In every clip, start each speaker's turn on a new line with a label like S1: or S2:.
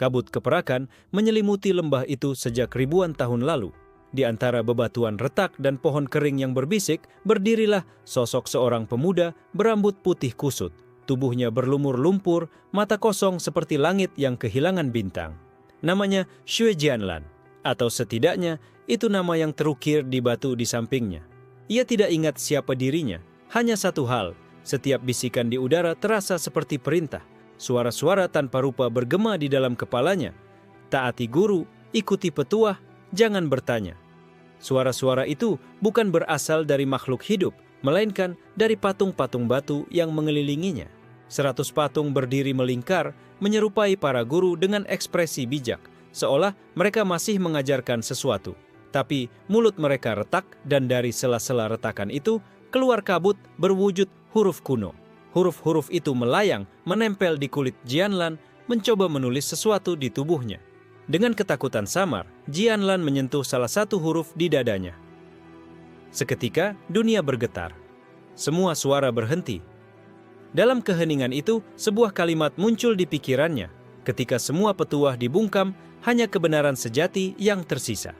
S1: Kabut keperakan menyelimuti lembah itu sejak ribuan tahun lalu. Di antara bebatuan retak dan pohon kering yang berbisik, berdirilah sosok seorang pemuda berambut putih kusut. Tubuhnya berlumur lumpur, mata kosong seperti langit yang kehilangan bintang. Namanya Xue Jianlan, atau setidaknya itu nama yang terukir di batu di sampingnya. Ia tidak ingat siapa dirinya, hanya satu hal, setiap bisikan di udara terasa seperti perintah. Suara-suara tanpa rupa bergema di dalam kepalanya. Taati guru, ikuti petuah, jangan bertanya. Suara-suara itu bukan berasal dari makhluk hidup, melainkan dari patung-patung batu yang mengelilinginya. 100 patung berdiri melingkar, menyerupai para guru dengan ekspresi bijak, seolah mereka masih mengajarkan sesuatu. Tapi mulut mereka retak, dan dari sela-sela retakan itu keluar kabut berwujud huruf kuno. Huruf-huruf itu melayang, menempel di kulit Jianlan, mencoba menulis sesuatu di tubuhnya. Dengan ketakutan samar, Jianlan menyentuh salah satu huruf di dadanya. Seketika, dunia bergetar. Semua suara berhenti. Dalam keheningan itu, sebuah kalimat muncul di pikirannya. Ketika semua petuah dibungkam, hanya kebenaran sejati yang tersisa.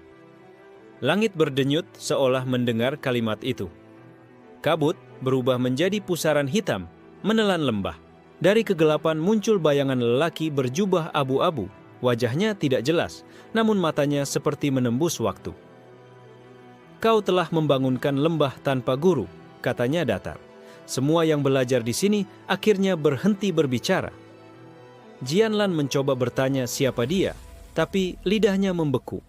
S1: Langit berdenyut seolah mendengar kalimat itu. Kabut berubah menjadi pusaran hitam, menelan lembah. Dari kegelapan muncul bayangan lelaki berjubah abu-abu. Wajahnya tidak jelas, namun matanya seperti menembus waktu. Kau telah membangunkan lembah tanpa guru, katanya datar. Semua yang belajar di sini akhirnya berhenti berbicara. Jianlan mencoba bertanya siapa dia, tapi lidahnya membeku.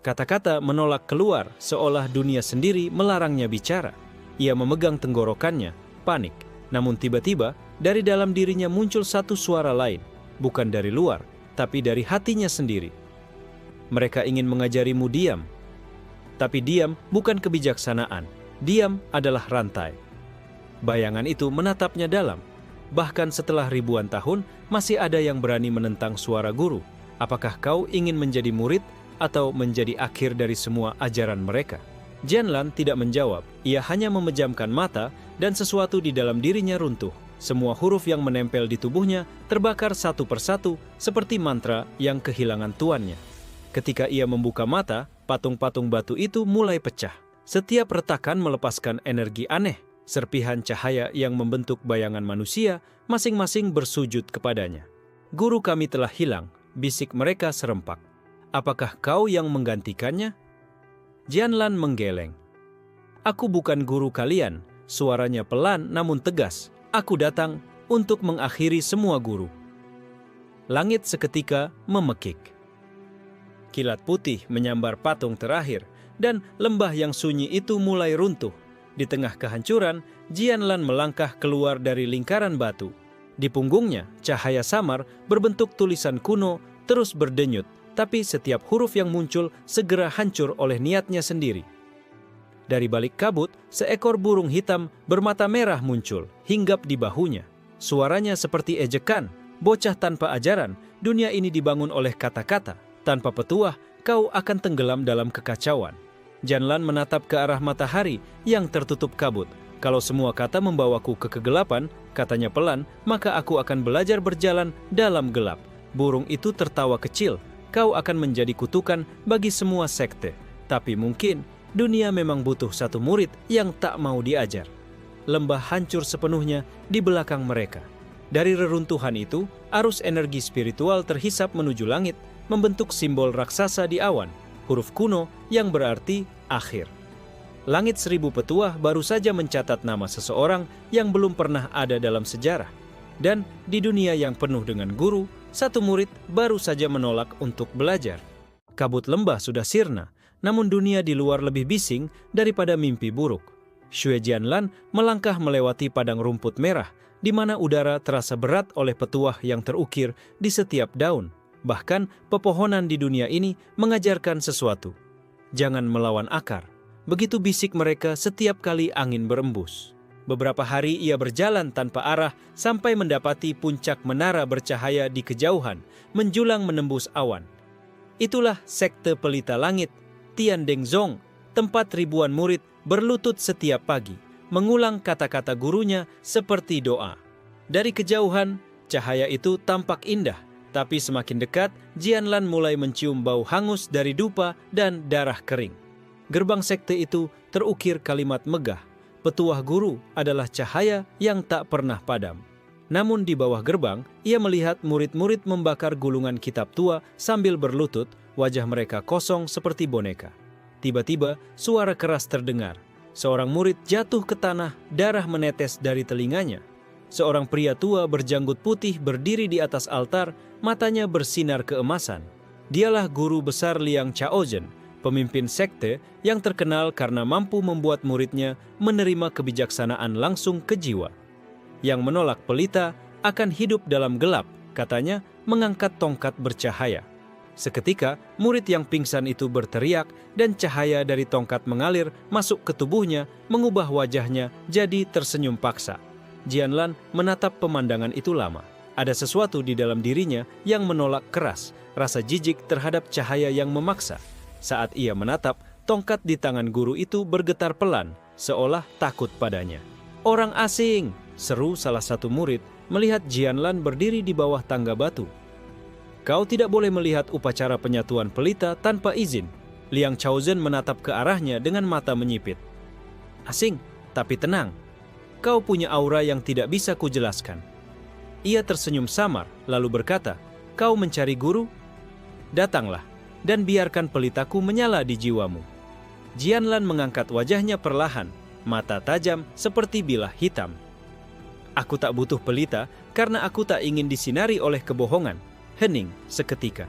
S1: Kata-kata menolak keluar seolah dunia sendiri melarangnya bicara. Ia memegang tenggorokannya, panik. Namun tiba-tiba, dari dalam dirinya muncul satu suara lain, bukan dari luar, tapi dari hatinya sendiri. Mereka ingin mengajarimu diam. Tapi diam bukan kebijaksanaan. Diam adalah rantai. Bayangan itu menatapnya dalam. Bahkan setelah ribuan tahun, masih ada yang berani menentang suara guru. Apakah kau ingin menjadi murid atau menjadi akhir dari semua ajaran mereka? Jianlan tidak menjawab, ia hanya memejamkan mata dan sesuatu di dalam dirinya runtuh. Semua huruf yang menempel di tubuhnya terbakar satu persatu seperti mantra yang kehilangan tuannya. Ketika ia membuka mata, patung-patung batu itu mulai pecah. Setiap retakan melepaskan energi aneh, serpihan cahaya yang membentuk bayangan manusia, masing-masing bersujud kepadanya. Guru kami telah hilang, bisik mereka serempak. Apakah kau yang menggantikannya? Jianlan menggeleng. Aku bukan guru kalian, suaranya pelan namun tegas. Aku datang untuk mengakhiri semua guru. Langit seketika memekik. Kilat putih menyambar patung terakhir, dan lembah yang sunyi itu mulai runtuh. Di tengah kehancuran, Jianlan melangkah keluar dari lingkaran batu. Di punggungnya, cahaya samar berbentuk tulisan kuno terus berdenyut, tapi setiap huruf yang muncul segera hancur oleh niatnya sendiri. Dari balik kabut, seekor burung hitam bermata merah muncul, hinggap di bahunya. Suaranya seperti ejekan, bocah tanpa ajaran, dunia ini dibangun oleh kata-kata. Tanpa petuah, kau akan tenggelam dalam kekacauan. Jianlan menatap ke arah matahari yang tertutup kabut. Kalau semua kata membawaku ke kegelapan, katanya pelan, maka aku akan belajar berjalan dalam gelap. Burung itu tertawa kecil. Kau akan menjadi kutukan bagi semua sekte. Tapi mungkin dunia memang butuh satu murid yang tak mau diajar. Lembah hancur sepenuhnya di belakang mereka. Dari reruntuhan itu, arus energi spiritual terhisap menuju langit, membentuk simbol raksasa di awan, huruf kuno yang berarti akhir. Langit 1000 petuah baru saja mencatat nama seseorang yang belum pernah ada dalam sejarah. Dan di dunia yang penuh dengan guru, satu murid baru saja menolak untuk belajar. Kabut lembah sudah sirna, namun dunia di luar lebih bising daripada mimpi buruk. Xue Jianlan melangkah melewati padang rumput merah, di mana udara terasa berat oleh petuah yang terukir di setiap daun. Bahkan pepohonan di dunia ini mengajarkan sesuatu. Jangan melawan akar. Begitu bisik mereka setiap kali angin berembus. Beberapa hari ia berjalan tanpa arah sampai mendapati puncak menara bercahaya di kejauhan, menjulang menembus awan. Itulah sekte pelita langit, Tian Deng Zong, tempat ribuan murid berlutut setiap pagi, mengulang kata-kata gurunya seperti doa. Dari kejauhan, cahaya itu tampak indah, Tapi semakin dekat, Jianlan mulai mencium bau hangus dari dupa dan darah kering. Gerbang sekte itu terukir kalimat megah, petuah guru adalah cahaya yang tak pernah padam. Namun di bawah gerbang, ia melihat murid-murid membakar gulungan kitab tua sambil berlutut, wajah mereka kosong seperti boneka. Tiba-tiba, suara keras terdengar. Seorang murid jatuh ke tanah, darah menetes dari telinganya. Seorang pria tua berjanggut putih berdiri di atas altar, matanya bersinar keemasan. Dialah guru besar Liang Chaozhen, pemimpin sekte yang terkenal karena mampu membuat muridnya menerima kebijaksanaan langsung ke jiwa. Yang menolak pelita akan hidup dalam gelap, katanya, mengangkat tongkat bercahaya. Seketika, murid yang pingsan itu berteriak dan cahaya dari tongkat mengalir masuk ke tubuhnya, mengubah wajahnya jadi tersenyum paksa. Jianlan menatap pemandangan itu lama. Ada sesuatu di dalam dirinya yang menolak keras, rasa jijik terhadap cahaya yang memaksa. Saat ia menatap, tongkat di tangan guru itu bergetar pelan, seolah takut padanya. "Orang asing!" seru salah satu murid melihat Jianlan berdiri di bawah tangga batu. "Kau tidak boleh melihat upacara penyatuan pelita tanpa izin." Liang Chaozhen menatap ke arahnya dengan mata menyipit. "Asing, tapi tenang. Kau punya aura yang tidak bisa kujelaskan." Ia tersenyum samar, lalu berkata, "Kau mencari guru? Datanglah, dan biarkan pelitaku menyala di jiwamu." Jianlan mengangkat wajahnya perlahan, mata tajam seperti bilah hitam. "Aku tak butuh pelita karena aku tak ingin disinari oleh kebohongan," hening seketika.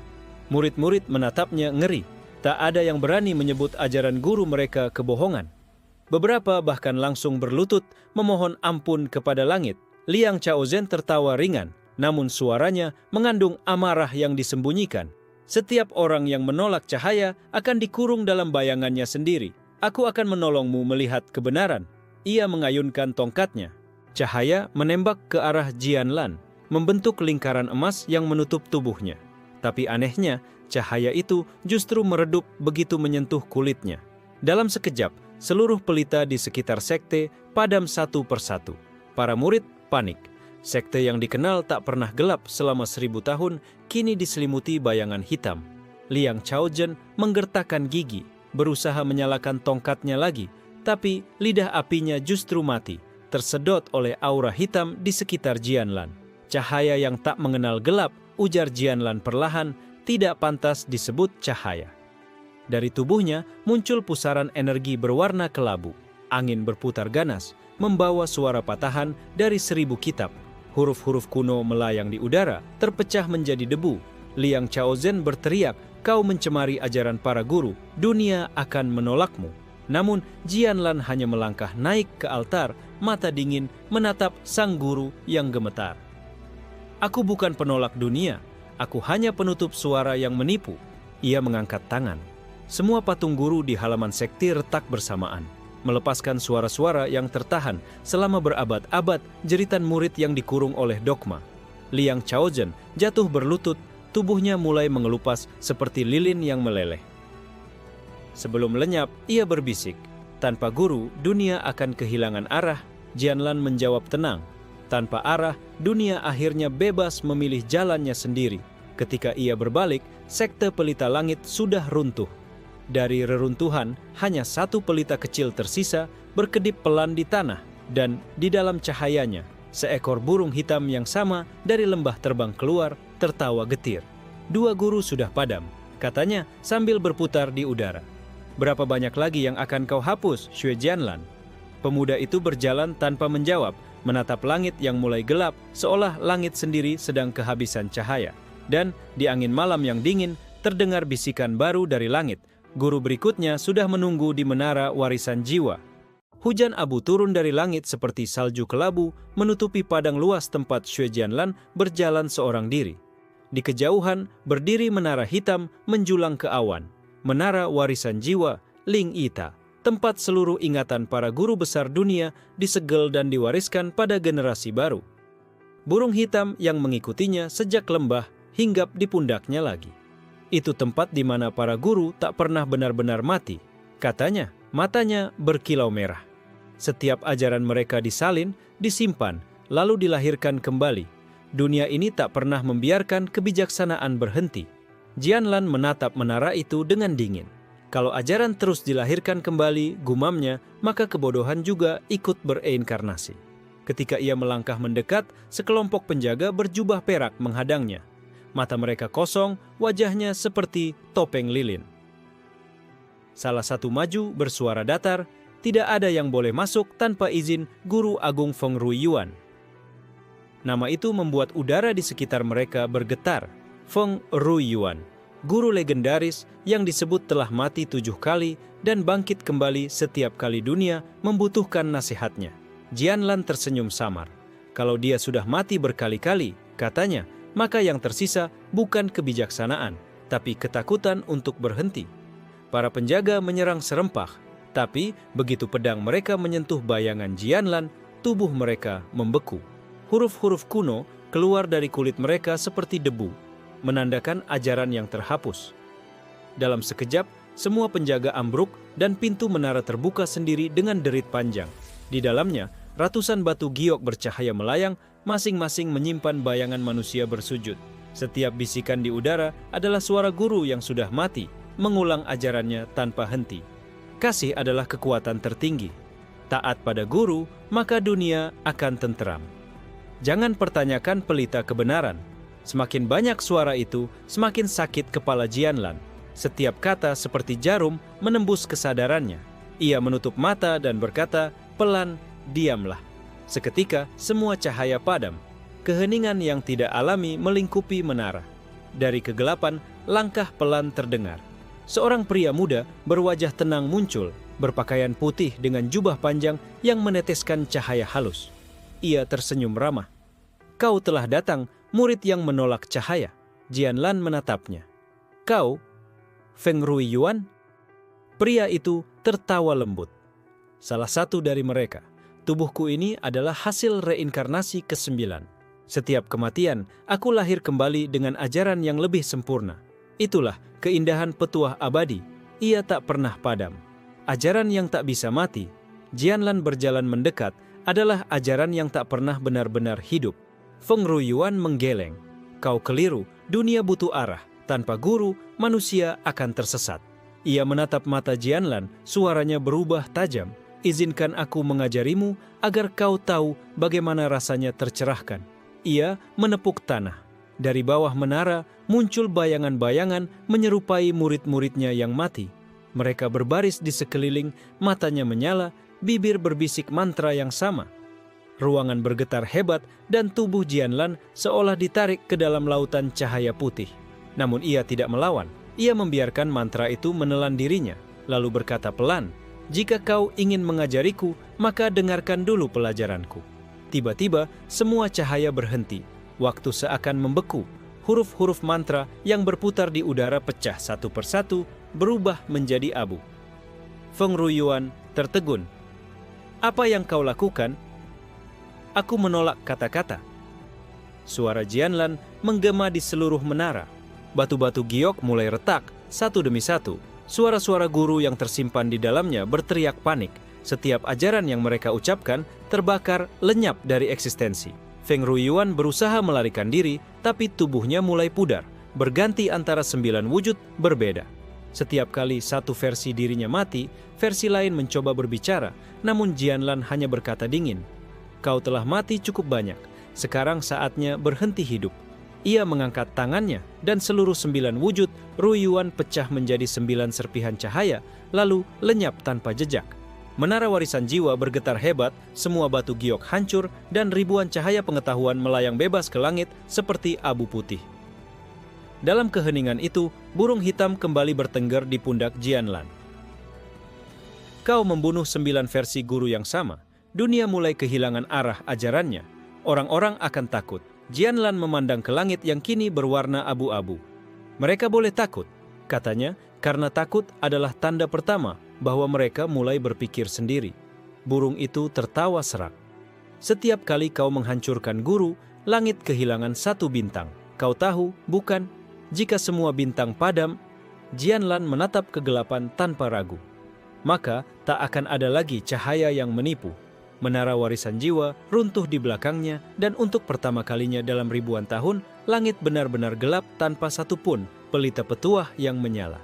S1: Murid-murid menatapnya ngeri. Tak ada yang berani menyebut ajaran guru mereka kebohongan. Beberapa bahkan langsung berlutut memohon ampun kepada langit. Liang Chaozhen tertawa ringan, namun suaranya mengandung amarah yang disembunyikan. "Setiap orang yang menolak cahaya akan dikurung dalam bayangannya sendiri. Aku akan menolongmu melihat kebenaran." Ia mengayunkan tongkatnya. Cahaya menembak ke arah Jianlan, membentuk lingkaran emas yang menutup tubuhnya. Tapi anehnya, cahaya itu justru meredup begitu menyentuh kulitnya. Dalam sekejap, seluruh pelita di sekitar sekte padam satu persatu. Para murid panik. Sekte yang dikenal tak pernah gelap selama 1000 tahun, kini diselimuti bayangan hitam. Liang Chaozhen menggertakkan gigi, berusaha menyalakan tongkatnya lagi, tapi lidah apinya justru mati, tersedot oleh aura hitam di sekitar Jianlan. "Cahaya yang tak mengenal gelap," ujar Jianlan perlahan, "tidak pantas disebut cahaya." Dari tubuhnya muncul pusaran energi berwarna kelabu. Angin berputar ganas, membawa suara patahan dari 1000 kitab. Huruf-huruf kuno melayang di udara, terpecah menjadi debu. Liang Chaozhen berteriak, "Kau mencemari ajaran para guru, dunia akan menolakmu." Namun Jianlan hanya melangkah naik ke altar, mata dingin menatap sang guru yang gemetar. "Aku bukan penolak dunia, aku hanya penutup suara yang menipu." Ia mengangkat tangan. Semua patung guru di halaman sekte retak bersamaan, melepaskan suara-suara yang tertahan selama berabad-abad, jeritan murid yang dikurung oleh dogma. Liang Chaozhen jatuh berlutut, tubuhnya mulai mengelupas seperti lilin yang meleleh. Sebelum lenyap, ia berbisik, "Tanpa guru, dunia akan kehilangan arah." Jianlan menjawab tenang, "Tanpa arah, dunia akhirnya bebas memilih jalannya sendiri." Ketika ia berbalik, sekte pelita langit sudah runtuh. Dari reruntuhan, hanya satu pelita kecil tersisa, berkedip pelan di tanah, dan di dalam cahayanya, seekor burung hitam yang sama dari lembah terbang keluar, tertawa getir. "Dua guru sudah padam," katanya sambil berputar di udara. "Berapa banyak lagi yang akan kau hapus, Xue Jianlan?" Pemuda itu berjalan tanpa menjawab, menatap langit yang mulai gelap, seolah langit sendiri sedang kehabisan cahaya. Dan di angin malam yang dingin, terdengar bisikan baru dari langit. Guru berikutnya sudah menunggu di menara warisan jiwa. Hujan abu turun dari langit seperti salju kelabu, menutupi padang luas tempat Xue Jianlan berjalan seorang diri. Di kejauhan, berdiri menara hitam menjulang ke awan. Menara warisan jiwa, Ling Yita, tempat seluruh ingatan para guru besar dunia disegel dan diwariskan pada generasi baru. Burung hitam yang mengikutinya sejak lembah hinggap di pundaknya lagi. Itu tempat di mana para guru tak pernah benar-benar mati. Katanya, matanya berkilau merah. Setiap ajaran mereka disalin, disimpan, lalu dilahirkan kembali. Dunia ini tak pernah membiarkan kebijaksanaan berhenti. Jianlan menatap menara itu dengan dingin. Kalau ajaran terus dilahirkan kembali, gumamnya, maka kebodohan juga ikut bereinkarnasi. Ketika ia melangkah mendekat, sekelompok penjaga berjubah perak menghadangnya. Mata mereka kosong, wajahnya seperti topeng lilin. Salah satu maju bersuara datar, tidak ada yang boleh masuk tanpa izin Guru Agung Feng Ruiyuan. Nama itu membuat udara di sekitar mereka bergetar. Feng Ruiyuan, guru legendaris yang disebut telah mati 7 kali dan bangkit kembali setiap kali dunia membutuhkan nasihatnya. Jianlan tersenyum samar. Kalau dia sudah mati berkali-kali, katanya, maka yang tersisa bukan kebijaksanaan, tapi ketakutan untuk berhenti. Para penjaga menyerang serempah, tapi begitu pedang mereka menyentuh bayangan Jianlan, tubuh mereka membeku. Huruf-huruf kuno keluar dari kulit mereka seperti debu, menandakan ajaran yang terhapus. Dalam sekejap, semua penjaga ambruk dan pintu menara terbuka sendiri dengan derit panjang. Di dalamnya, ratusan batu giok bercahaya melayang, masing-masing menyimpan bayangan manusia bersujud. Setiap bisikan di udara adalah suara guru yang sudah mati, mengulang ajarannya tanpa henti. Kasih adalah kekuatan tertinggi. Taat pada guru, maka dunia akan tenteram. Jangan pertanyakan pelita kebenaran. Semakin banyak suara itu, semakin sakit kepala Jianlan. Setiap kata seperti jarum menembus kesadarannya. Ia menutup mata dan berkata, "Pelan, diamlah." Seketika, semua cahaya padam. Keheningan yang tidak alami melingkupi menara. Dari kegelapan, langkah pelan terdengar. Seorang pria muda berwajah tenang muncul, berpakaian putih dengan jubah panjang yang meneteskan cahaya halus. Ia tersenyum ramah. "Kau telah datang, murid yang menolak cahaya." Jianlan menatapnya. "Kau, Feng Ruiyuan?" Pria itu tertawa lembut. "Salah satu dari mereka. Tubuhku ini adalah hasil reinkarnasi ke-9. Setiap kematian, aku lahir kembali dengan ajaran yang lebih sempurna. Itulah keindahan petuah abadi. Ia tak pernah padam. Ajaran yang tak bisa mati." Jianlan berjalan mendekat, adalah ajaran yang tak pernah benar-benar hidup. Feng Ruiyuan menggeleng. "Kau keliru, dunia butuh arah. Tanpa guru, manusia akan tersesat." Ia menatap mata Jianlan, suaranya berubah tajam. "Izinkan aku mengajarimu agar kau tahu bagaimana rasanya tercerahkan." Ia menepuk tanah. Dari bawah menara muncul bayangan-bayangan menyerupai murid-muridnya yang mati. Mereka berbaris di sekeliling, matanya menyala, bibir berbisik mantra yang sama. Ruangan bergetar hebat dan tubuh Jianlan seolah ditarik ke dalam lautan cahaya putih. Namun ia tidak melawan. Ia membiarkan mantra itu menelan dirinya, lalu berkata pelan, "Jika kau ingin mengajariku, maka dengarkan dulu pelajaranku." Tiba-tiba, semua cahaya berhenti. Waktu seakan membeku. Huruf-huruf mantra yang berputar di udara pecah satu persatu, berubah menjadi abu. Feng Ruiyuan tertegun. "Apa yang kau lakukan?" "Aku menolak kata-kata." Suara Jianlan menggema di seluruh menara. Batu-batu giok mulai retak, satu demi satu. Suara-suara guru yang tersimpan di dalamnya berteriak panik. Setiap ajaran yang mereka ucapkan terbakar lenyap dari eksistensi. Feng Ruiyuan berusaha melarikan diri, tapi tubuhnya mulai pudar, berganti antara 9 wujud berbeda. Setiap kali satu versi dirinya mati, versi lain mencoba berbicara, namun Jianlan hanya berkata dingin, "Kau telah mati cukup banyak, sekarang saatnya berhenti hidup." Ia mengangkat tangannya, dan seluruh 9 wujud Ruiyuan pecah menjadi 9 serpihan cahaya, lalu lenyap tanpa jejak. Menara warisan jiwa bergetar hebat, semua batu giok hancur, dan ribuan cahaya pengetahuan melayang bebas ke langit seperti abu putih. Dalam keheningan itu, burung hitam kembali bertengger di pundak Jianlan. "Kau membunuh 9 versi guru yang sama. Dunia mulai kehilangan arah ajarannya. Orang-orang akan takut." Jianlan memandang ke langit yang kini berwarna abu-abu. "Mereka boleh takut," katanya, "karena takut adalah tanda pertama bahwa mereka mulai berpikir sendiri." Burung itu tertawa serak. "Setiap kali kau menghancurkan guru, langit kehilangan satu bintang. Kau tahu, bukan? Jika semua bintang padam," Jianlan menatap kegelapan tanpa ragu, "maka tak akan ada lagi cahaya yang menipu." Menara warisan jiwa runtuh di belakangnya, dan untuk pertama kalinya dalam ribuan tahun, langit benar-benar gelap tanpa satupun pelita petuah yang menyala.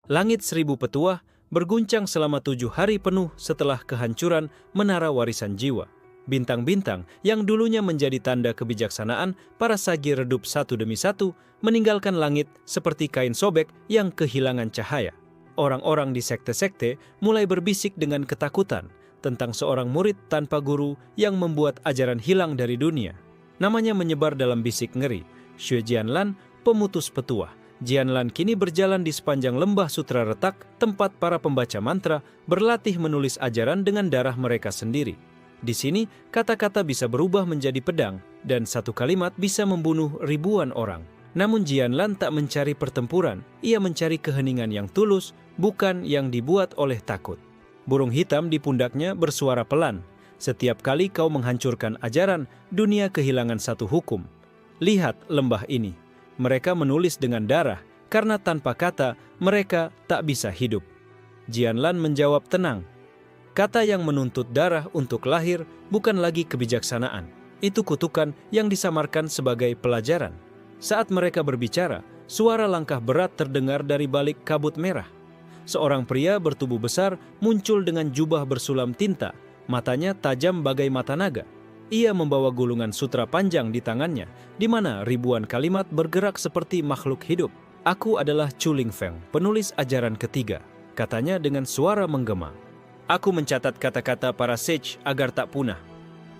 S1: Langit 1000 petuah berguncang selama 7 hari penuh setelah kehancuran menara warisan jiwa. Bintang-bintang yang dulunya menjadi tanda kebijaksanaan para sagi redup satu demi satu, meninggalkan langit seperti kain sobek yang kehilangan cahaya. Orang-orang di sekte-sekte mulai berbisik dengan ketakutan tentang seorang murid tanpa guru yang membuat ajaran hilang dari dunia. Namanya menyebar dalam bisik ngeri, Xue Jianlan, pemutus petuah. Jianlan kini berjalan di sepanjang lembah sutra retak, tempat para pembaca mantra berlatih menulis ajaran dengan darah mereka sendiri. Di sini, kata-kata bisa berubah menjadi pedang, dan satu kalimat bisa membunuh ribuan orang. Namun Jianlan tak mencari pertempuran, ia mencari keheningan yang tulus, bukan yang dibuat oleh takut. Burung hitam di pundaknya bersuara pelan. Setiap kali kau menghancurkan ajaran, dunia kehilangan satu hukum. Lihat lembah ini. Mereka menulis dengan darah, karena tanpa kata mereka tak bisa hidup. Jianlan menjawab tenang. Kata yang menuntut darah untuk lahir bukan lagi kebijaksanaan. Itu kutukan yang disamarkan sebagai pelajaran. Saat mereka berbicara, suara langkah berat terdengar dari balik kabut merah. Seorang pria bertubuh besar muncul dengan jubah bersulam tinta, matanya tajam bagai mata naga. Ia membawa gulungan sutra panjang di tangannya, di mana ribuan kalimat bergerak seperti makhluk hidup. Aku adalah Chu Lingfeng, penulis ajaran ketiga, katanya dengan suara menggema. Aku mencatat kata-kata para sage agar tak punah.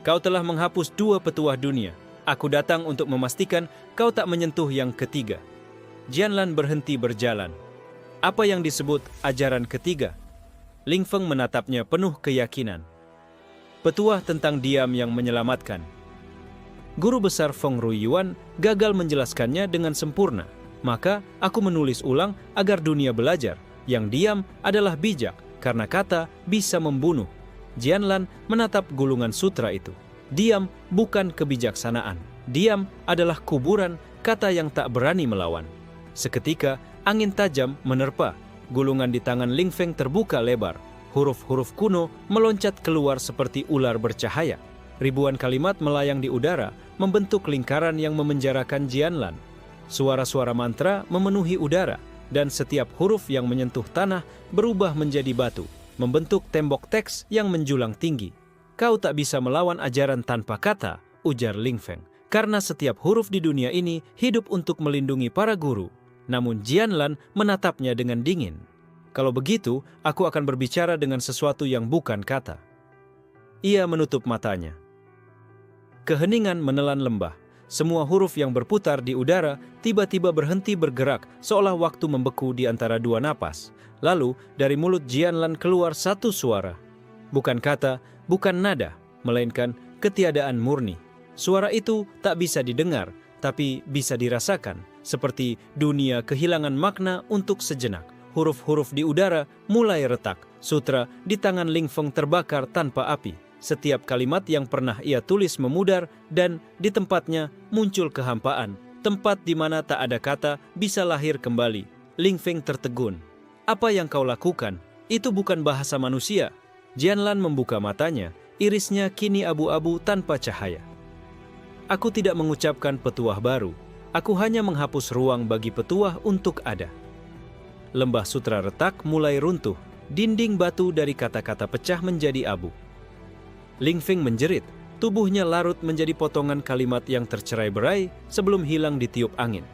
S1: Kau telah menghapus 2 petuah dunia. Aku datang untuk memastikan kau tak menyentuh yang ketiga. Jianlan berhenti berjalan. Apa yang disebut ajaran ketiga? Lingfeng menatapnya penuh keyakinan. Petuah tentang diam yang menyelamatkan. Guru besar Feng Ruiyuan gagal menjelaskannya dengan sempurna. Maka aku menulis ulang agar dunia belajar. Yang diam adalah bijak, karena kata bisa membunuh. Jianlan menatap gulungan sutra itu. Diam bukan kebijaksanaan. Diam adalah kuburan, kata yang tak berani melawan. Seketika, angin tajam menerpa. Gulungan di tangan Lingfeng terbuka lebar. Huruf-huruf kuno meloncat keluar seperti ular bercahaya. Ribuan kalimat melayang di udara, membentuk lingkaran yang memenjarakan Jianlan. Suara-suara mantra memenuhi udara, dan setiap huruf yang menyentuh tanah berubah menjadi batu, membentuk tembok teks yang menjulang tinggi. Kau tak bisa melawan ajaran tanpa kata, ujar Lingfeng. Karena setiap huruf di dunia ini hidup untuk melindungi para guru. Namun Jianlan menatapnya dengan dingin. Kalau begitu, aku akan berbicara dengan sesuatu yang bukan kata. Ia menutup matanya. Keheningan menelan lembah. Semua huruf yang berputar di udara tiba-tiba berhenti bergerak, seolah waktu membeku di antara 2 napas. Lalu, dari mulut Jianlan keluar satu suara. Bukan kata, bukan nada, melainkan ketiadaan murni. Suara itu tak bisa didengar, tapi bisa dirasakan, seperti dunia kehilangan makna untuk sejenak. Huruf-huruf di udara mulai retak. Sutra di tangan Lingfeng terbakar tanpa api. Setiap kalimat yang pernah ia tulis memudar, dan di tempatnya muncul kehampaan. Tempat di mana tak ada kata bisa lahir kembali. Lingfeng tertegun. Apa yang kau lakukan? Itu bukan bahasa manusia. Jianlan membuka matanya. Irisnya kini abu-abu tanpa cahaya. Aku tidak mengucapkan petuah baru. Aku hanya menghapus ruang bagi petuah untuk ada. Lembah sutra retak mulai runtuh. Dinding batu dari kata-kata pecah menjadi abu. Lingfeng menjerit. Tubuhnya larut menjadi potongan kalimat yang tercerai-berai sebelum hilang ditiup angin.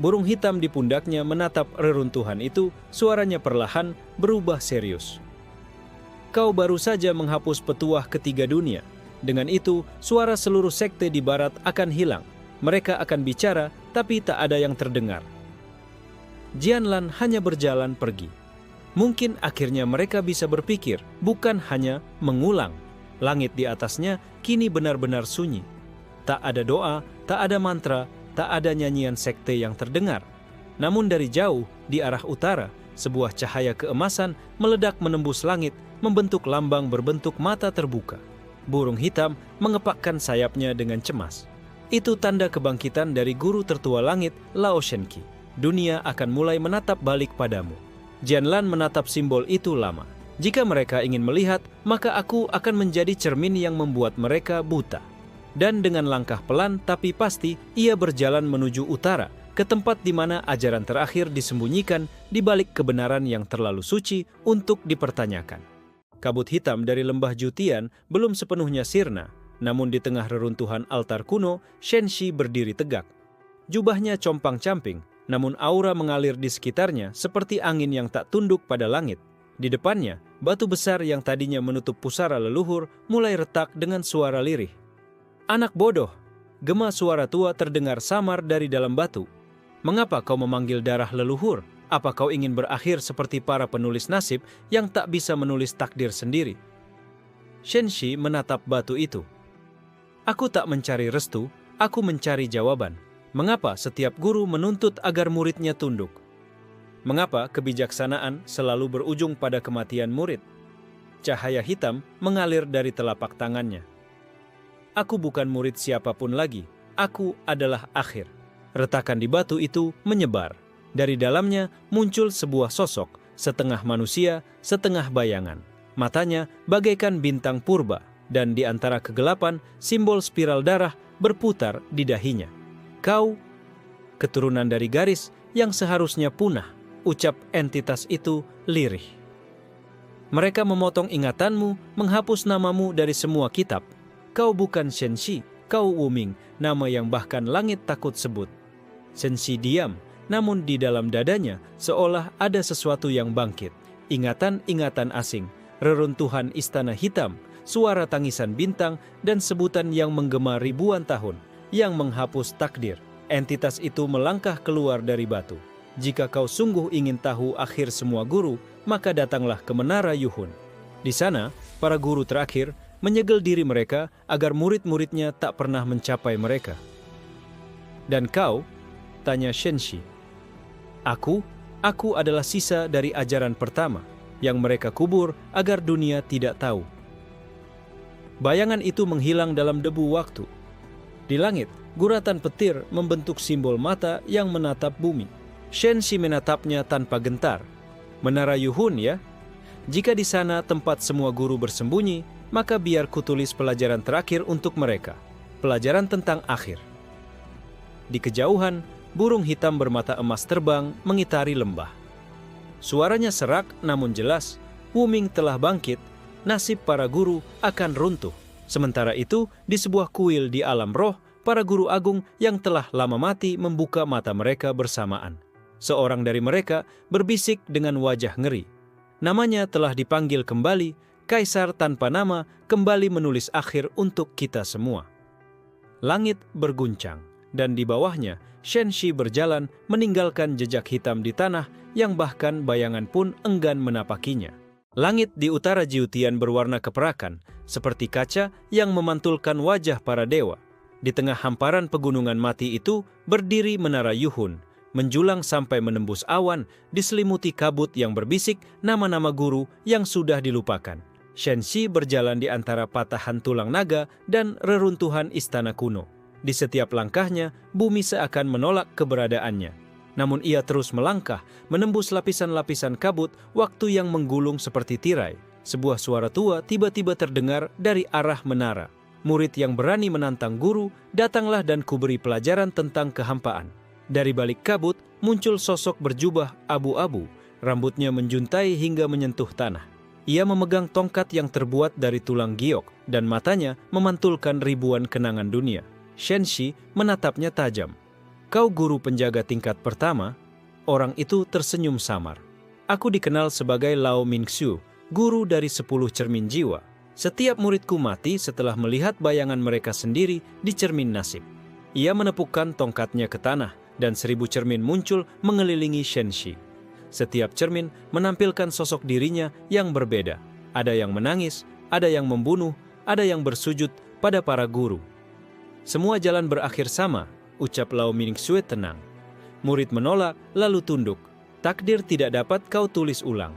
S1: Burung hitam di pundaknya menatap reruntuhan itu, suaranya perlahan berubah serius. Kau baru saja menghapus petuah ketiga dunia. Dengan itu, suara seluruh sekte di barat akan hilang. Mereka akan bicara, tapi tak ada yang terdengar. Jianlan hanya berjalan pergi. Mungkin akhirnya mereka bisa berpikir, bukan hanya mengulang. Langit di atasnya kini benar-benar sunyi. Tak ada doa, tak ada mantra, tak ada nyanyian sekte yang terdengar. Namun dari jauh, di arah utara, sebuah cahaya keemasan meledak menembus langit, membentuk lambang berbentuk mata terbuka. Burung hitam mengepakkan sayapnya dengan cemas. Itu tanda kebangkitan dari guru tertua langit, Lao Shenqi. Dunia akan mulai menatap balik padamu. Jianlan menatap simbol itu lama. Jika mereka ingin melihat, maka aku akan menjadi cermin yang membuat mereka buta. Dan dengan langkah pelan tapi pasti, ia berjalan menuju utara, ke tempat di mana ajaran terakhir disembunyikan di balik kebenaran yang terlalu suci untuk dipertanyakan. Kabut hitam dari lembah Jutian belum sepenuhnya sirna, namun di tengah reruntuhan altar kuno, Shenxi berdiri tegak. Jubahnya compang-camping, namun aura mengalir di sekitarnya seperti angin yang tak tunduk pada langit. Di depannya, batu besar yang tadinya menutup pusara leluhur mulai retak dengan suara lirih. "Anak bodoh!" Gema suara tua terdengar samar dari dalam batu. "Mengapa kau memanggil darah leluhur? Apa kau ingin berakhir seperti para penulis nasib yang tak bisa menulis takdir sendiri?" Shenxi menatap batu itu. "Aku tak mencari restu, aku mencari jawaban. Mengapa setiap guru menuntut agar muridnya tunduk? Mengapa kebijaksanaan selalu berujung pada kematian murid?" Cahaya hitam mengalir dari telapak tangannya. "Aku bukan murid siapapun lagi, aku adalah akhir." Retakan di batu itu menyebar. Dari dalamnya muncul sebuah sosok, setengah manusia, setengah bayangan. Matanya bagaikan bintang purba, dan di antara kegelapan, simbol spiral darah berputar di dahinya. "Kau, keturunan dari garis yang seharusnya punah," ucap entitas itu lirih. "Mereka memotong ingatanmu, menghapus namamu dari semua kitab. Kau bukan Shenxi, kau Wuming, nama yang bahkan langit takut sebut." Shenxi diam, namun di dalam dadanya seolah ada sesuatu yang bangkit. Ingatan-ingatan asing, reruntuhan istana hitam, suara tangisan bintang, dan sebutan yang menggema ribuan tahun, yang menghapus takdir. Entitas itu melangkah keluar dari batu. "Jika kau sungguh ingin tahu akhir semua guru, maka datanglah ke Menara Yuhun. Di sana, para guru terakhir menyegel diri mereka agar murid-muridnya tak pernah mencapai mereka." "Dan kau?" tanya Shenxi. Aku adalah sisa dari ajaran pertama, yang mereka kubur agar dunia tidak tahu." Bayangan itu menghilang dalam debu waktu. Di langit, guratan petir membentuk simbol mata yang menatap bumi. Shenxi menatapnya tanpa gentar. "Menara Yuhun ya? Jika di sana tempat semua guru bersembunyi, maka biar kutulis pelajaran terakhir untuk mereka. Pelajaran tentang akhir." Di kejauhan, burung hitam bermata emas terbang mengitari lembah. Suaranya serak namun jelas, Wuming telah bangkit, nasib para guru akan runtuh. Sementara itu, di sebuah kuil di alam roh, para guru agung yang telah lama mati membuka mata mereka bersamaan. Seorang dari mereka berbisik dengan wajah ngeri. Namanya telah dipanggil kembali, Kaisar tanpa nama kembali menulis akhir untuk kita semua. Langit berguncang, dan di bawahnya Shenxi berjalan meninggalkan jejak hitam di tanah yang bahkan bayangan pun enggan menapakinya. Langit di utara Jiutian berwarna keperakan, seperti kaca yang memantulkan wajah para dewa. Di tengah hamparan pegunungan mati itu berdiri Menara Yuhun, menjulang sampai menembus awan, diselimuti kabut yang berbisik nama-nama guru yang sudah dilupakan. Shenxi berjalan di antara patahan tulang naga dan reruntuhan istana kuno. Di setiap langkahnya, bumi seakan menolak keberadaannya. Namun ia terus melangkah, menembus lapisan-lapisan kabut, waktu yang menggulung seperti tirai. Sebuah suara tua tiba-tiba terdengar dari arah menara. "Murid yang berani menantang guru, datanglah dan kuberi pelajaran tentang kehampaan." Dari balik kabut, muncul sosok berjubah abu-abu, rambutnya menjuntai hingga menyentuh tanah. Ia memegang tongkat yang terbuat dari tulang giok, dan matanya memantulkan ribuan kenangan dunia. Shenxi menatapnya tajam. "Kau guru penjaga tingkat pertama?" Orang itu tersenyum samar. "Aku dikenal sebagai Lao Mingxiu, guru dari 10 cermin jiwa. Setiap muridku mati setelah melihat bayangan mereka sendiri di cermin nasib." Ia menepukkan tongkatnya ke tanah, dan 1000 cermin muncul mengelilingi Shenxi. Setiap cermin menampilkan sosok dirinya yang berbeda. Ada yang menangis, ada yang membunuh, ada yang bersujud pada para guru. "Semua jalan berakhir sama," ucap Lao Mingxiu tenang. "Murid menolak, lalu tunduk. Takdir tidak dapat kau tulis ulang."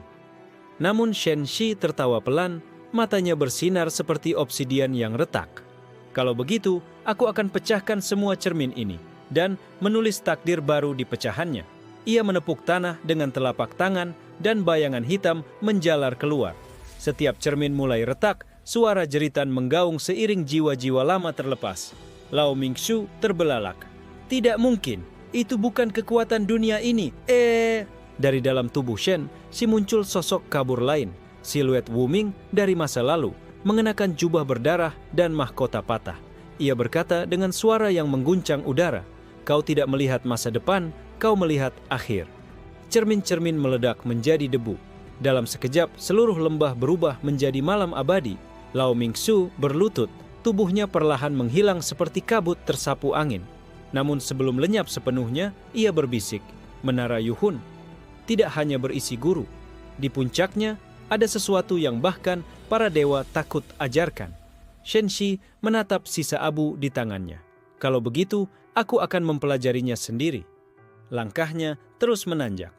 S1: Namun Shenxi tertawa pelan, matanya bersinar seperti obsidian yang retak. "Kalau begitu, aku akan pecahkan semua cermin ini, dan menulis takdir baru di pecahannya." Ia menepuk tanah dengan telapak tangan, dan bayangan hitam menjalar keluar. Setiap cermin mulai retak, suara jeritan menggaung seiring jiwa-jiwa lama terlepas. Lao Mingxu terbelalak. Tidak mungkin, itu bukan kekuatan dunia ini. Dari dalam tubuh Shen, si muncul sosok kabur lain, siluet Wu Ming dari masa lalu, mengenakan jubah berdarah dan mahkota patah. Ia berkata dengan suara yang mengguncang udara, "Kau tidak melihat masa depan, kau melihat akhir." Cermin-cermin meledak menjadi debu. Dalam sekejap, seluruh lembah berubah menjadi malam abadi. Lao Mingxu berlutut, tubuhnya perlahan menghilang seperti kabut tersapu angin. Namun sebelum lenyap sepenuhnya, ia berbisik, "Menara Yuhun tidak hanya berisi guru. Di puncaknya ada sesuatu yang bahkan para dewa takut ajarkan." Shen Shi menatap sisa abu di tangannya. "Kalau begitu, aku akan mempelajarinya sendiri." Langkahnya terus menanjak.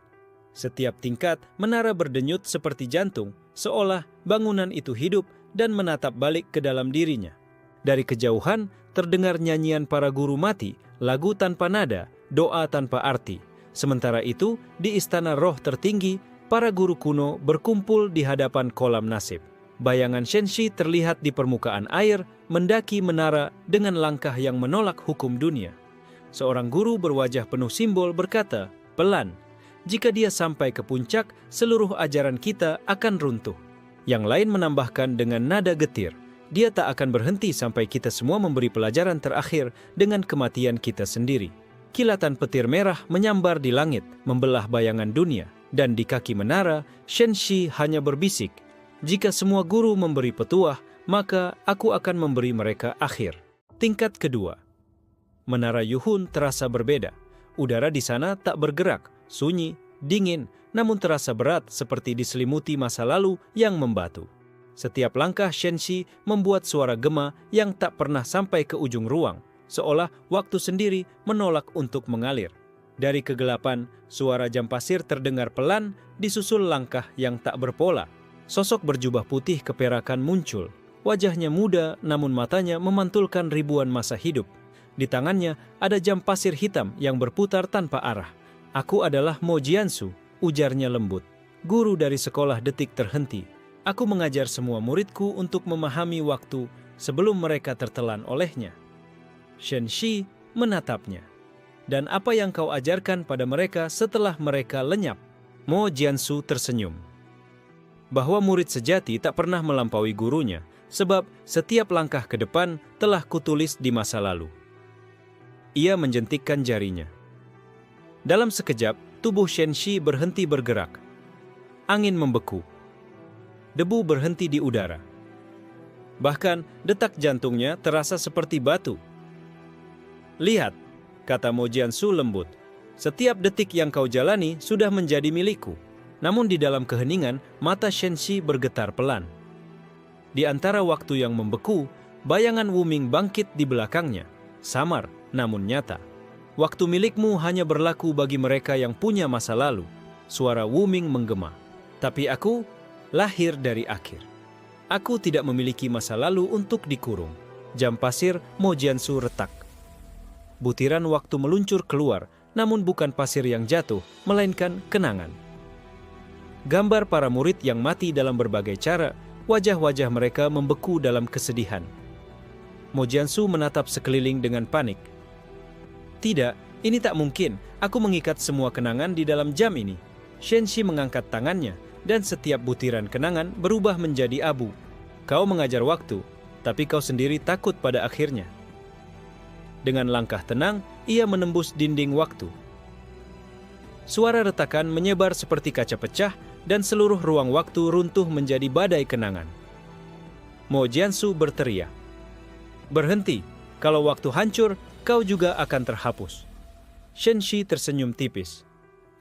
S1: Setiap tingkat menara berdenyut seperti jantung, seolah bangunan itu hidup dan menatap balik ke dalam dirinya. Dari kejauhan terdengar nyanyian para guru mati, lagu tanpa nada, doa tanpa arti. Sementara itu, di istana roh tertinggi, para guru kuno berkumpul di hadapan kolam nasib. Bayangan Shen Shi terlihat di permukaan air, mendaki menara dengan langkah yang menolak hukum dunia. Seorang guru berwajah penuh simbol berkata, "Pelan, jika dia sampai ke puncak, seluruh ajaran kita akan runtuh." Yang lain menambahkan dengan nada getir, "Dia tak akan berhenti sampai kita semua memberi pelajaran terakhir dengan kematian kita sendiri." Kilatan petir merah menyambar di langit, membelah bayangan dunia, dan di kaki menara, Shen Shi hanya berbisik, "Jika semua guru memberi petuah, maka aku akan memberi mereka akhir." Tingkat kedua. Menara Yuhun terasa berbeda. Udara di sana tak bergerak, sunyi, dingin, namun terasa berat seperti diselimuti masa lalu yang membatu. Setiap langkah Shen Shi membuat suara gema yang tak pernah sampai ke ujung ruang, seolah waktu sendiri menolak untuk mengalir. Dari kegelapan, suara jam pasir terdengar pelan, disusul langkah yang tak berpola. Sosok berjubah putih keperakan muncul. Wajahnya muda, namun matanya memantulkan ribuan masa hidup. Di tangannya ada jam pasir hitam yang berputar tanpa arah. "Aku adalah Mo Jiansu," ujarnya lembut. "Guru dari sekolah detik terhenti. Aku mengajar semua muridku untuk memahami waktu sebelum mereka tertelan olehnya." Shen Shi menatapnya. "Dan apa yang kau ajarkan pada mereka setelah mereka lenyap?" Mo Jiansu tersenyum. "Bahwa murid sejati tak pernah melampaui gurunya, sebab setiap langkah ke depan telah kutulis di masa lalu." Ia menjentikkan jarinya. Dalam sekejap, tubuh Shen Shi berhenti bergerak. Angin membeku. Debu berhenti di udara. Bahkan detak jantungnya terasa seperti batu. "Lihat," kata Mo Jiansu lembut, "setiap detik yang kau jalani sudah menjadi milikku." Namun di dalam keheningan, mata Shen Shi bergetar pelan. Di antara waktu yang membeku, bayangan Wu Ming bangkit di belakangnya, samar namun nyata. "Waktu milikmu hanya berlaku bagi mereka yang punya masa lalu," suara Wu Ming menggema. "Tapi aku lahir dari akhir. Aku tidak memiliki masa lalu untuk dikurung." Jam pasir Mo Jiansu retak. Butiran waktu meluncur keluar, namun bukan pasir yang jatuh, melainkan kenangan. Gambar para murid yang mati dalam berbagai cara, wajah-wajah mereka membeku dalam kesedihan. Mo Jiansu menatap sekeliling dengan panik. "Tidak, ini tak mungkin. Aku mengikat semua kenangan di dalam jam ini." Shen Shi mengangkat tangannya, dan setiap butiran kenangan berubah menjadi abu. "Kau mengajar waktu, tapi kau sendiri takut pada akhirnya." Dengan langkah tenang, ia menembus dinding waktu. Suara retakan menyebar seperti kaca pecah, dan seluruh ruang waktu runtuh menjadi badai kenangan. Mo Jiansu berteriak, "Berhenti! Kalau waktu hancur, kau juga akan terhapus." Shen Shi tersenyum tipis.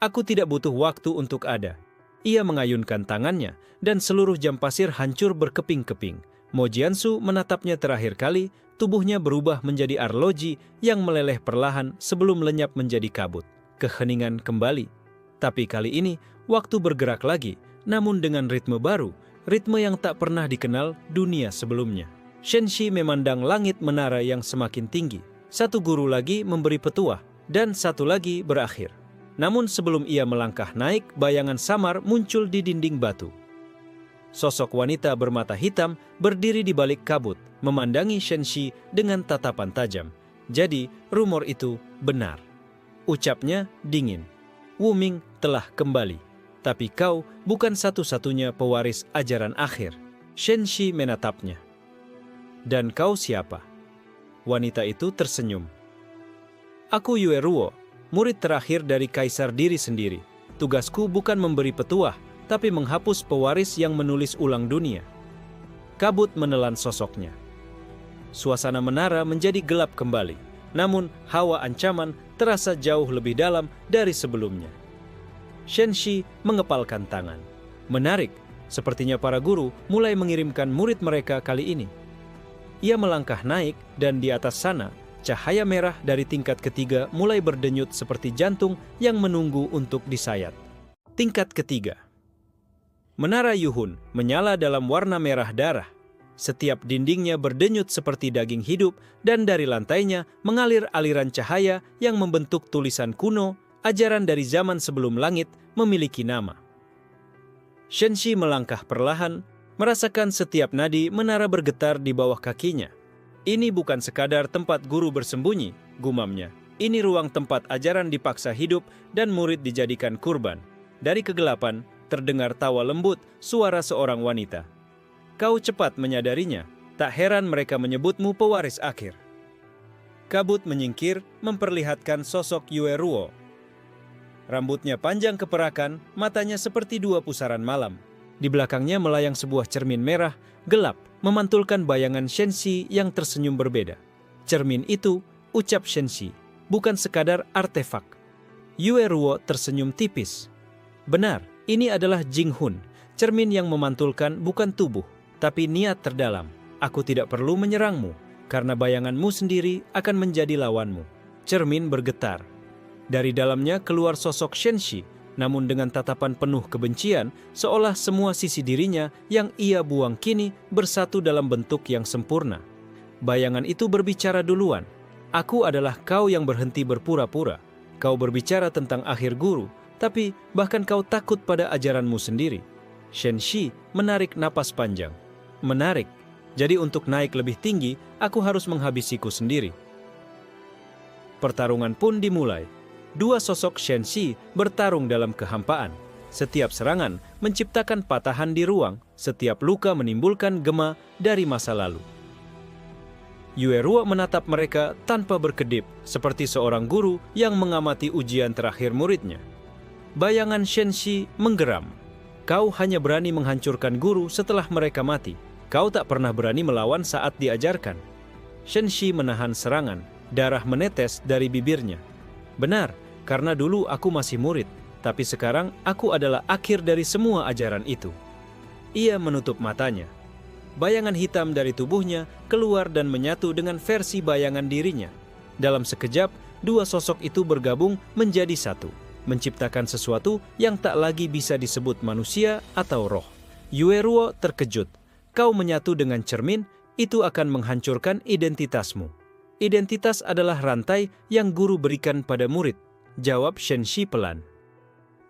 S1: "Aku tidak butuh waktu untuk ada." Ia mengayunkan tangannya, dan seluruh jam pasir hancur berkeping-keping. Mo Jiansu menatapnya terakhir kali, tubuhnya berubah menjadi arloji yang meleleh perlahan sebelum lenyap menjadi kabut. Keheningan kembali. Tapi kali ini, waktu bergerak lagi, namun dengan ritme baru, ritme yang tak pernah dikenal dunia sebelumnya. Shen Shi memandang langit menara yang semakin tinggi. Satu guru lagi memberi petuah, dan satu lagi berakhir. Namun sebelum ia melangkah naik, bayangan samar muncul di dinding batu. Sosok wanita bermata hitam berdiri di balik kabut, memandangi Shenxi dengan tatapan tajam. Jadi, rumor itu benar. Ucapnya dingin. Wu Ming telah kembali. Tapi kau bukan satu-satunya pewaris ajaran akhir. Shenxi menatapnya. Dan kau siapa? Wanita itu tersenyum. Aku Yue Ruo, murid terakhir dari Kaisar Diri Sendiri. Tugasku bukan memberi petuah, tapi menghapus pewaris yang menulis ulang dunia. Kabut menelan sosoknya. Suasana menara menjadi gelap kembali, namun hawa ancaman terasa jauh lebih dalam dari sebelumnya. Shenxi mengepalkan tangan. Menarik, sepertinya para guru mulai mengirimkan murid mereka kali ini. Ia melangkah naik dan di atas sana, cahaya merah dari tingkat ketiga mulai berdenyut seperti jantung yang menunggu untuk disayat. Tingkat ketiga. Menara Yuhun menyala dalam warna merah darah. Setiap dindingnya berdenyut seperti daging hidup dan dari lantainya mengalir aliran cahaya yang membentuk tulisan kuno, ajaran dari zaman sebelum langit memiliki nama. Shenxi melangkah perlahan, merasakan setiap nadi menara bergetar di bawah kakinya. Ini bukan sekadar tempat guru bersembunyi, gumamnya. Ini ruang tempat ajaran dipaksa hidup dan murid dijadikan kurban. Dari kegelapan, terdengar tawa lembut suara seorang wanita. Kau cepat menyadarinya, tak heran mereka menyebutmu pewaris akhir. Kabut menyingkir, memperlihatkan sosok Yue Ruo. Rambutnya panjang keperakan, matanya seperti dua pusaran malam. Di belakangnya melayang sebuah cermin merah, gelap, memantulkan bayangan Shenxi yang tersenyum berbeda. Cermin itu, ucap Shenxi, bukan sekadar artefak. Yue Ruo tersenyum tipis. Benar, ini adalah Jinghun, cermin yang memantulkan bukan tubuh, tapi niat terdalam. Aku tidak perlu menyerangmu, karena bayanganmu sendiri akan menjadi lawanmu. Cermin bergetar. Dari dalamnya keluar sosok Shenxi, namun dengan tatapan penuh kebencian, seolah semua sisi dirinya yang ia buang kini bersatu dalam bentuk yang sempurna. Bayangan itu berbicara duluan. Aku adalah kau yang berhenti berpura-pura. Kau berbicara tentang akhir guru, tapi bahkan kau takut pada ajaranmu sendiri. Shenxi menarik napas panjang. Menarik. Jadi untuk naik lebih tinggi, aku harus menghabisiku sendiri. Pertarungan pun dimulai. Dua sosok Shenxi bertarung dalam kehampaan. Setiap serangan menciptakan patahan di ruang, setiap luka menimbulkan gema dari masa lalu. Yue Ruo menatap mereka tanpa berkedip, seperti seorang guru yang mengamati ujian terakhir muridnya. Bayangan Shenxi menggeram. Kau hanya berani menghancurkan guru setelah mereka mati. Kau tak pernah berani melawan saat diajarkan. Shenxi menahan serangan, darah menetes dari bibirnya. Benar, karena dulu aku masih murid, tapi sekarang aku adalah akhir dari semua ajaran itu. Ia menutup matanya. Bayangan hitam dari tubuhnya keluar dan menyatu dengan versi bayangan dirinya. Dalam sekejap, dua sosok itu bergabung menjadi satu, menciptakan sesuatu yang tak lagi bisa disebut manusia atau roh. Yue Ruo terkejut. Kau menyatu dengan cermin, itu akan menghancurkan identitasmu. Identitas adalah rantai yang guru berikan pada murid, jawab Shenxi pelan.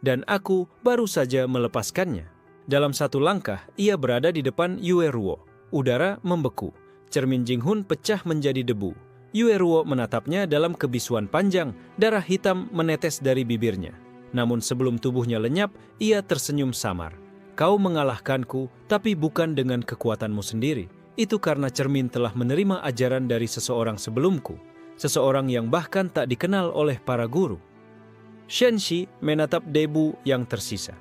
S1: Dan aku baru saja melepaskannya. Dalam satu langkah, ia berada di depan Yue Ruo. Udara membeku. Cermin Jinghun pecah menjadi debu. Yue Ruo menatapnya dalam kebisuan panjang, darah hitam menetes dari bibirnya. Namun sebelum tubuhnya lenyap, ia tersenyum samar. Kau mengalahkanku, tapi bukan dengan kekuatanmu sendiri. Itu karena cermin telah menerima ajaran dari seseorang sebelumku. Seseorang yang bahkan tak dikenal oleh para guru. Shenxi menatap debu yang tersisa.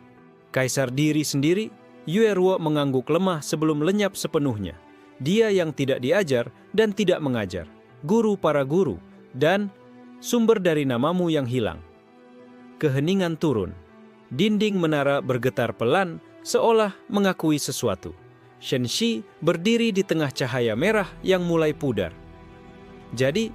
S1: Kaisar Diri Sendiri, Yue Ruo mengangguk lemah sebelum lenyap sepenuhnya. Dia yang tidak diajar dan tidak mengajar. Guru para guru, dan sumber dari namamu yang hilang. Keheningan turun. Dinding menara bergetar pelan, seolah mengakui sesuatu. Shenxi berdiri di tengah cahaya merah yang mulai pudar. Jadi,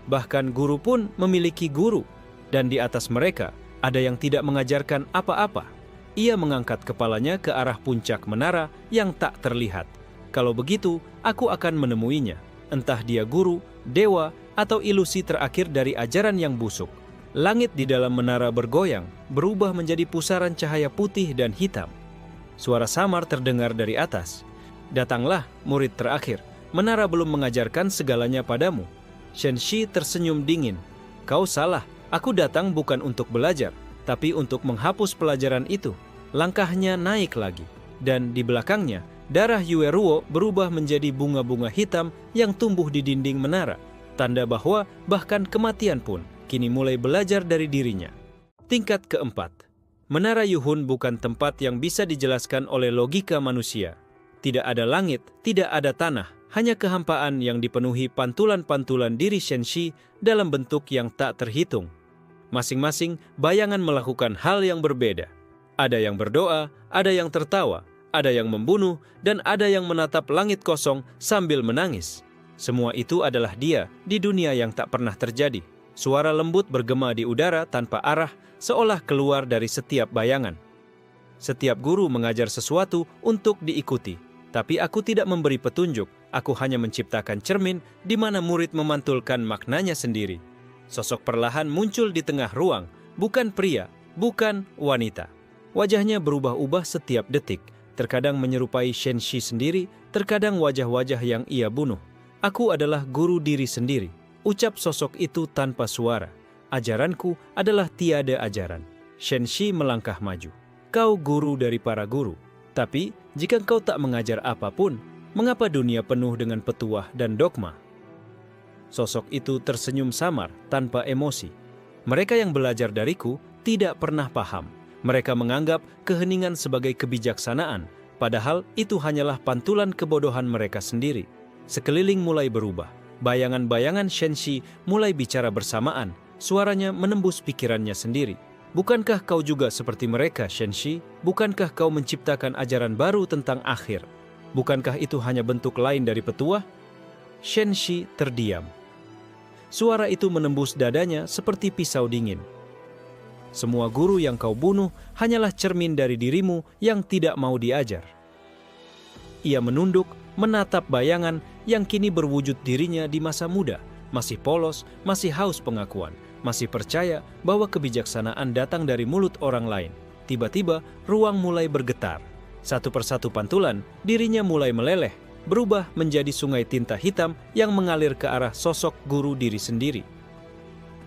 S1: bahkan guru pun memiliki guru, dan di atas mereka ada yang tidak mengajarkan apa-apa. Ia mengangkat kepalanya ke arah puncak menara yang tak terlihat. Kalau begitu, aku akan menemuinya. Entah dia guru, dewa, atau ilusi terakhir dari ajaran yang busuk. Langit di dalam menara bergoyang, berubah menjadi pusaran cahaya putih dan hitam. Suara samar terdengar dari atas. "Datanglah, murid terakhir. Menara belum mengajarkan segalanya padamu." Shenxi tersenyum dingin. "Kau salah. Aku datang bukan untuk belajar, tapi untuk menghapus pelajaran itu." Langkahnya naik lagi, dan di belakangnya, darah Yue Ruo berubah menjadi bunga-bunga hitam yang tumbuh di dinding menara. Tanda bahwa bahkan kematian pun kini mulai belajar dari dirinya. Tingkat keempat. Menara Yuhun bukan tempat yang bisa dijelaskan oleh logika manusia. Tidak ada langit, tidak ada tanah, hanya kehampaan yang dipenuhi pantulan-pantulan diri Shenxi dalam bentuk yang tak terhitung. Masing-masing bayangan melakukan hal yang berbeda. Ada yang berdoa, ada yang tertawa, ada yang membunuh, dan ada yang menatap langit kosong sambil menangis. Semua itu adalah dia di dunia yang tak pernah terjadi. Suara lembut bergema di udara tanpa arah, seolah keluar dari setiap bayangan. Setiap guru mengajar sesuatu untuk diikuti, tapi aku tidak memberi petunjuk. Aku hanya menciptakan cermin di mana murid memantulkan maknanya sendiri. Sosok perlahan muncul di tengah ruang, bukan pria, bukan wanita. Wajahnya berubah-ubah setiap detik, terkadang menyerupai Shenxi sendiri, terkadang wajah-wajah yang ia bunuh. "Aku adalah guru diri sendiri," ucap sosok itu tanpa suara. "Ajaranku adalah tiada ajaran." Shenxi melangkah maju. "Kau guru dari para guru. Tapi, jika kau tak mengajar apapun, mengapa dunia penuh dengan petuah dan dogma?" Sosok itu tersenyum samar, tanpa emosi. "Mereka yang belajar dariku tidak pernah paham. Mereka menganggap keheningan sebagai kebijaksanaan, padahal itu hanyalah pantulan kebodohan mereka sendiri." Sekeliling mulai berubah. Bayangan-bayangan Shenxi mulai bicara bersamaan, suaranya menembus pikirannya sendiri. "Bukankah kau juga seperti mereka, Shenxi? Bukankah kau menciptakan ajaran baru tentang akhir? Bukankah itu hanya bentuk lain dari petuah?" Shenxi terdiam. Suara itu menembus dadanya seperti pisau dingin. "Semua guru yang kau bunuh hanyalah cermin dari dirimu yang tidak mau diajar." Ia menunduk, menatap bayangan yang kini berwujud dirinya di masa muda, masih polos, masih haus pengakuan, masih percaya bahwa kebijaksanaan datang dari mulut orang lain. Tiba-tiba, ruang mulai bergetar. Satu persatu pantulan, dirinya mulai meleleh, berubah menjadi sungai tinta hitam yang mengalir ke arah sosok guru diri sendiri.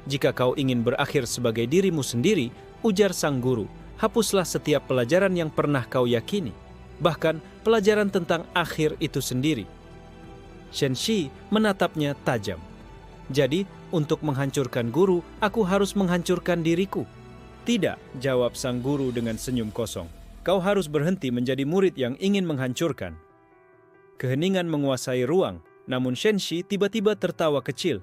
S1: "Jika kau ingin berakhir sebagai dirimu sendiri," ujar sang guru, "hapuslah setiap pelajaran yang pernah kau yakini, bahkan pelajaran tentang akhir itu sendiri." Shenxi menatapnya tajam. "Jadi, untuk menghancurkan guru, aku harus menghancurkan diriku?" "Tidak," jawab sang guru dengan senyum kosong. "Kau harus berhenti menjadi murid yang ingin menghancurkan." Keheningan menguasai ruang, namun Shenxi tiba-tiba tertawa kecil.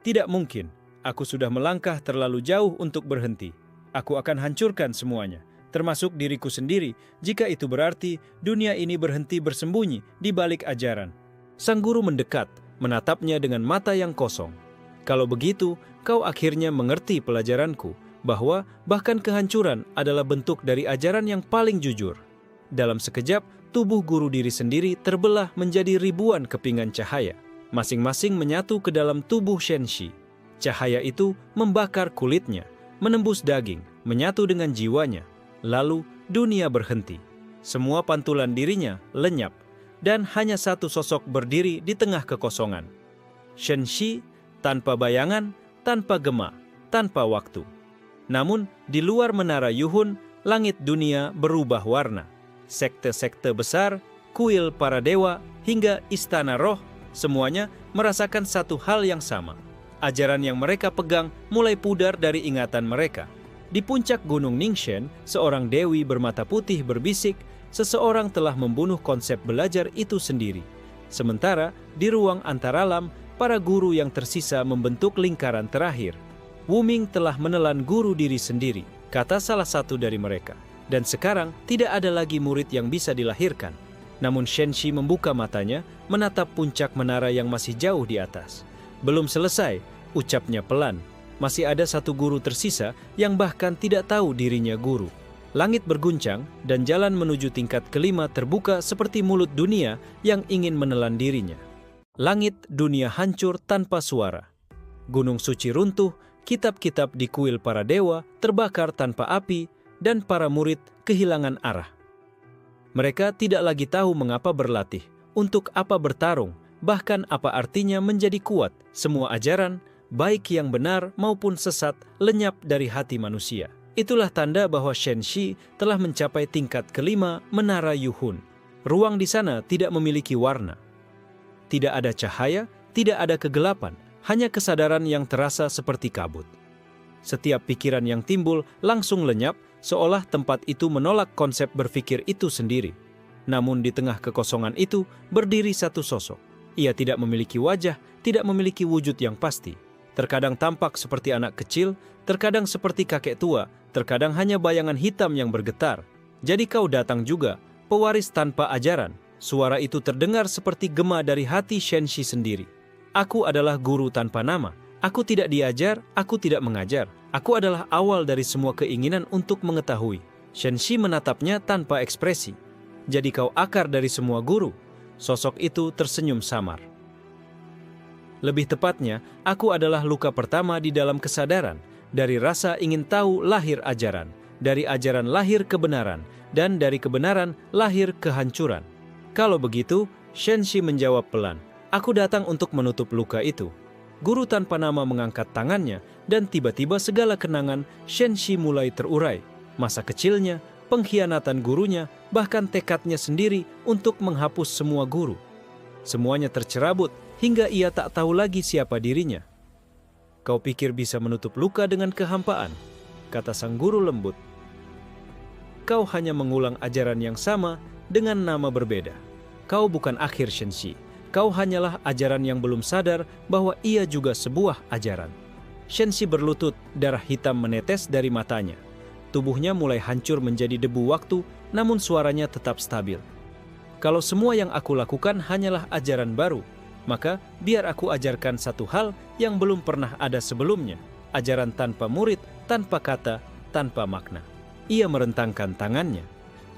S1: "Tidak mungkin, aku sudah melangkah terlalu jauh untuk berhenti. Aku akan hancurkan semuanya, termasuk diriku sendiri, jika itu berarti dunia ini berhenti bersembunyi di balik ajaran." Sang guru mendekat, menatapnya dengan mata yang kosong. "Kalau begitu, kau akhirnya mengerti pelajaranku, bahwa bahkan kehancuran adalah bentuk dari ajaran yang paling jujur." Dalam sekejap, tubuh guru diri sendiri terbelah menjadi ribuan kepingan cahaya. Masing-masing menyatu ke dalam tubuh Shenxi. Cahaya itu membakar kulitnya, menembus daging, menyatu dengan jiwanya. Lalu dunia berhenti. Semua pantulan dirinya lenyap, dan hanya satu sosok berdiri di tengah kekosongan. Shenxi tanpa bayangan, tanpa gema, tanpa waktu. Namun di luar menara Yuhun, langit dunia berubah warna. Sekte-sekte besar, kuil para dewa, hingga istana roh, semuanya merasakan satu hal yang sama. Ajaran yang mereka pegang mulai pudar dari ingatan mereka. Di puncak gunung Ningxen, seorang dewi bermata putih berbisik, seseorang telah membunuh konsep belajar itu sendiri. Sementara di ruang antaralam, para guru yang tersisa membentuk lingkaran terakhir. "Wuming telah menelan guru diri sendiri," kata salah satu dari mereka. "Dan sekarang tidak ada lagi murid yang bisa dilahirkan." Namun Shenxi membuka matanya, menatap puncak menara yang masih jauh di atas. "Belum selesai," ucapnya pelan. "Masih ada satu guru tersisa yang bahkan tidak tahu dirinya guru." Langit berguncang dan jalan menuju tingkat kelima terbuka seperti mulut dunia yang ingin menelan dirinya. Langit dunia hancur tanpa suara. Gunung suci runtuh, kitab-kitab di kuil para dewa terbakar tanpa api, dan para murid kehilangan arah. Mereka tidak lagi tahu mengapa berlatih, untuk apa bertarung, bahkan apa artinya menjadi kuat. Semua ajaran, baik yang benar maupun sesat, lenyap dari hati manusia. Itulah tanda bahwa Shenxi telah mencapai tingkat kelima Menara Yuhun. Ruang di sana tidak memiliki warna. Tidak ada cahaya, tidak ada kegelapan, hanya kesadaran yang terasa seperti kabut. Setiap pikiran yang timbul langsung lenyap, seolah tempat itu menolak konsep berpikir itu sendiri. Namun di tengah kekosongan itu berdiri satu sosok. Ia tidak memiliki wajah, tidak memiliki wujud yang pasti. Terkadang tampak seperti anak kecil, terkadang seperti kakek tua, terkadang hanya bayangan hitam yang bergetar. Jadi kau datang juga, pewaris tanpa ajaran. Suara itu terdengar seperti gema dari hati Shenxi sendiri. Aku adalah guru tanpa nama. Aku tidak diajar, aku tidak mengajar. Aku adalah awal dari semua keinginan untuk mengetahui. Shenxi menatapnya tanpa ekspresi. Jadi kau akar dari semua guru. Sosok itu tersenyum samar. Lebih tepatnya, aku adalah luka pertama di dalam kesadaran. Dari rasa ingin tahu lahir ajaran. Dari ajaran lahir kebenaran. Dan dari kebenaran lahir kehancuran. Kalau begitu, Shenxi menjawab pelan. Aku datang untuk menutup luka itu. Guru tanpa nama mengangkat tangannya, dan tiba-tiba segala kenangan Shenxi mulai terurai. Masa kecilnya, pengkhianatan gurunya, bahkan tekadnya sendiri untuk menghapus semua guru. Semuanya tercerabut hingga ia tak tahu lagi siapa dirinya. Kau pikir bisa menutup luka dengan kehampaan? Kata sang guru lembut. Kau hanya mengulang ajaran yang sama dengan nama berbeda. Kau bukan akhir Shenxi. Kau hanyalah ajaran yang belum sadar bahwa ia juga sebuah ajaran. Shenxi berlutut, darah hitam menetes dari matanya. Tubuhnya mulai hancur menjadi debu waktu, namun suaranya tetap stabil. Kalau semua yang aku lakukan hanyalah ajaran baru, maka biar aku ajarkan satu hal yang belum pernah ada sebelumnya. Ajaran tanpa murid, tanpa kata, tanpa makna. Ia merentangkan tangannya.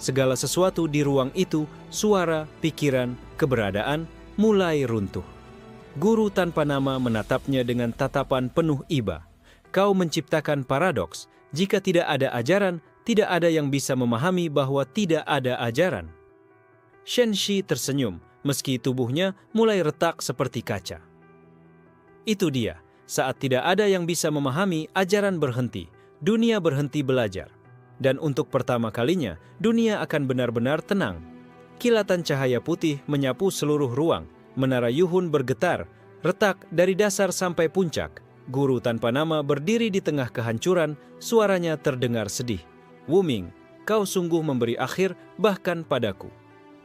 S1: Segala sesuatu di ruang itu, suara, pikiran, keberadaan, mulai runtuh. Guru tanpa nama menatapnya dengan tatapan penuh iba. Kau menciptakan paradoks. Jika tidak ada ajaran, tidak ada yang bisa memahami bahwa tidak ada ajaran. Shenxi tersenyum, meski tubuhnya mulai retak seperti kaca. Itu dia, saat tidak ada yang bisa memahami, ajaran berhenti, dunia berhenti belajar. Dan untuk pertama kalinya, dunia akan benar-benar tenang. Kilatan cahaya putih menyapu seluruh ruang. Menara Yuhun bergetar, retak dari dasar sampai puncak. Guru tanpa nama berdiri di tengah kehancuran, suaranya terdengar sedih. Wuming, kau sungguh memberi akhir bahkan padaku.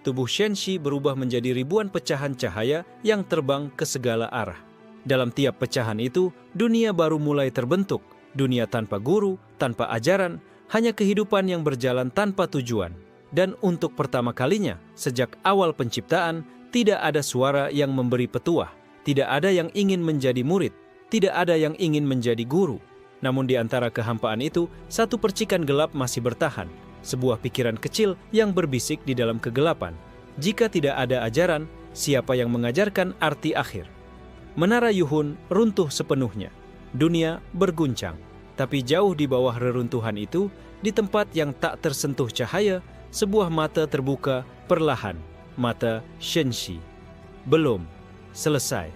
S1: Tubuh Shenxi berubah menjadi ribuan pecahan cahaya yang terbang ke segala arah. Dalam tiap pecahan itu, dunia baru mulai terbentuk. Dunia tanpa guru, tanpa ajaran, hanya kehidupan yang berjalan tanpa tujuan. Dan untuk pertama kalinya, sejak awal penciptaan, tidak ada suara yang memberi petuah. Tidak ada yang ingin menjadi murid. Tidak ada yang ingin menjadi guru. Namun di antara kehampaan itu, satu percikan gelap masih bertahan. Sebuah pikiran kecil yang berbisik di dalam kegelapan. Jika tidak ada ajaran, siapa yang mengajarkan arti akhir? Menara Yuhun runtuh sepenuhnya. Dunia berguncang. Tapi jauh di bawah reruntuhan itu, di tempat yang tak tersentuh cahaya, sebuah mata terbuka perlahan. Mata Shenxi. Belum selesai.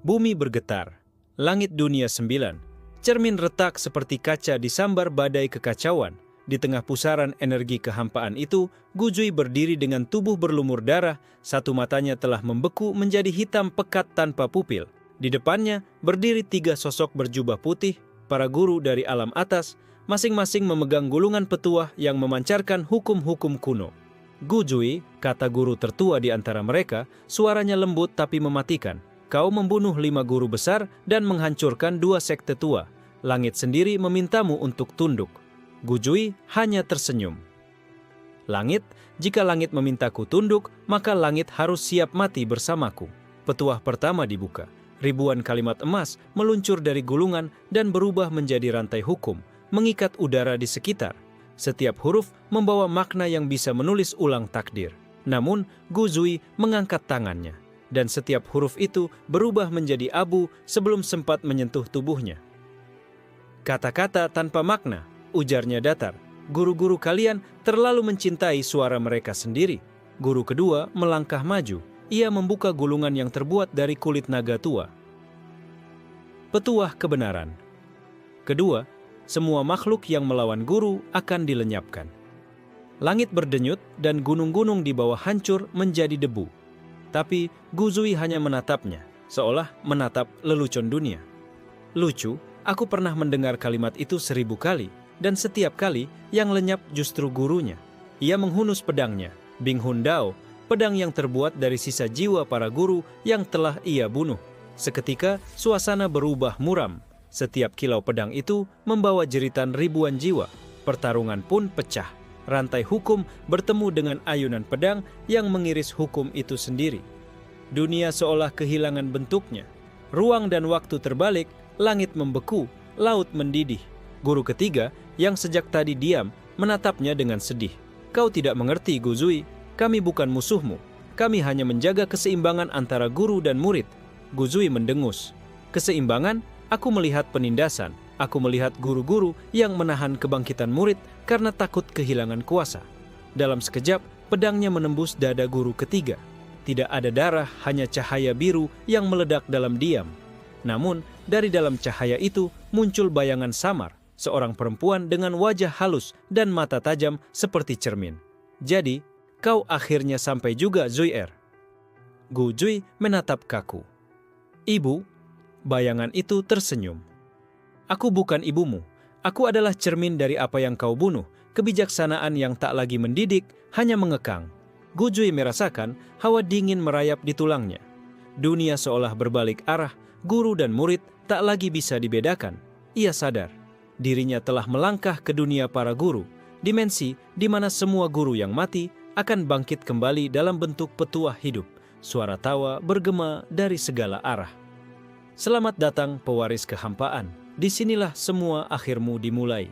S1: Bumi bergetar. Langit dunia 9. Cermin retak seperti kaca disambar badai kekacauan. Di tengah pusaran energi kehampaan itu, Gu Zui berdiri dengan tubuh berlumur darah. Satu matanya telah membeku menjadi hitam pekat tanpa pupil. Di depannya berdiri 3 sosok berjubah putih, para guru dari alam atas, masing-masing memegang gulungan petuah yang memancarkan hukum-hukum kuno. Gu Zui, kata guru tertua di antara mereka, suaranya lembut tapi mematikan. Kau membunuh 5 guru besar dan menghancurkan 2 sekte tua. Langit sendiri memintamu untuk tunduk. Gu Zui hanya tersenyum. Langit, jika langit memintaku tunduk, maka langit harus siap mati bersamaku. Petuah pertama dibuka. Ribuan kalimat emas meluncur dari gulungan dan berubah menjadi rantai hukum, mengikat udara di sekitar. Setiap huruf membawa makna yang bisa menulis ulang takdir. Namun, Gu Zui mengangkat tangannya, dan setiap huruf itu berubah menjadi abu sebelum sempat menyentuh tubuhnya. Kata-kata tanpa makna, ujarnya datar. Guru-guru kalian terlalu mencintai suara mereka sendiri. Guru kedua melangkah maju. Ia membuka gulungan yang terbuat dari kulit naga tua. Petuah kebenaran. Kedua, semua makhluk yang melawan guru akan dilenyapkan. Langit berdenyut dan gunung-gunung di bawah hancur menjadi debu. Tapi Gu Zui hanya menatapnya, seolah menatap lelucon dunia. Lucu, aku pernah mendengar kalimat itu 1000 kali, dan setiap kali yang lenyap justru gurunya. Ia menghunus pedangnya, Bing Hun Dao, pedang yang terbuat dari sisa jiwa para guru yang telah ia bunuh. Seketika suasana berubah muram. Setiap kilau pedang itu membawa jeritan ribuan jiwa. Pertarungan pun pecah. Rantai hukum bertemu dengan ayunan pedang yang mengiris hukum itu sendiri. Dunia seolah kehilangan bentuknya. Ruang dan waktu terbalik, langit membeku, laut mendidih. Guru ketiga yang sejak tadi diam menatapnya dengan sedih. Kau tidak mengerti, Gu Zui. Kami bukan musuhmu. Kami hanya menjaga keseimbangan antara guru dan murid. Gu Zui mendengus. Keseimbangan? Aku melihat penindasan. Aku melihat guru-guru yang menahan kebangkitan murid karena takut kehilangan kuasa. Dalam sekejap, pedangnya menembus dada guru ketiga. Tidak ada darah, hanya cahaya biru yang meledak dalam diam. Namun, dari dalam cahaya itu muncul bayangan samar, seorang perempuan dengan wajah halus dan mata tajam seperti cermin. Jadi, kau akhirnya sampai juga, Zui Er. Gu Zui menatap kaku. Ibu, bayangan itu tersenyum. Aku bukan ibumu. Aku adalah cermin dari apa yang kau bunuh. Kebijaksanaan yang tak lagi mendidik, hanya mengekang. Gu Zui merasakan hawa dingin merayap di tulangnya. Dunia seolah berbalik arah, guru dan murid tak lagi bisa dibedakan. Ia sadar, dirinya telah melangkah ke dunia para guru, dimensi di mana semua guru yang mati akan bangkit kembali dalam bentuk petuah hidup. Suara tawa bergema dari segala arah. Selamat datang pewaris kehampaan. Disinilah semua akhirmu dimulai.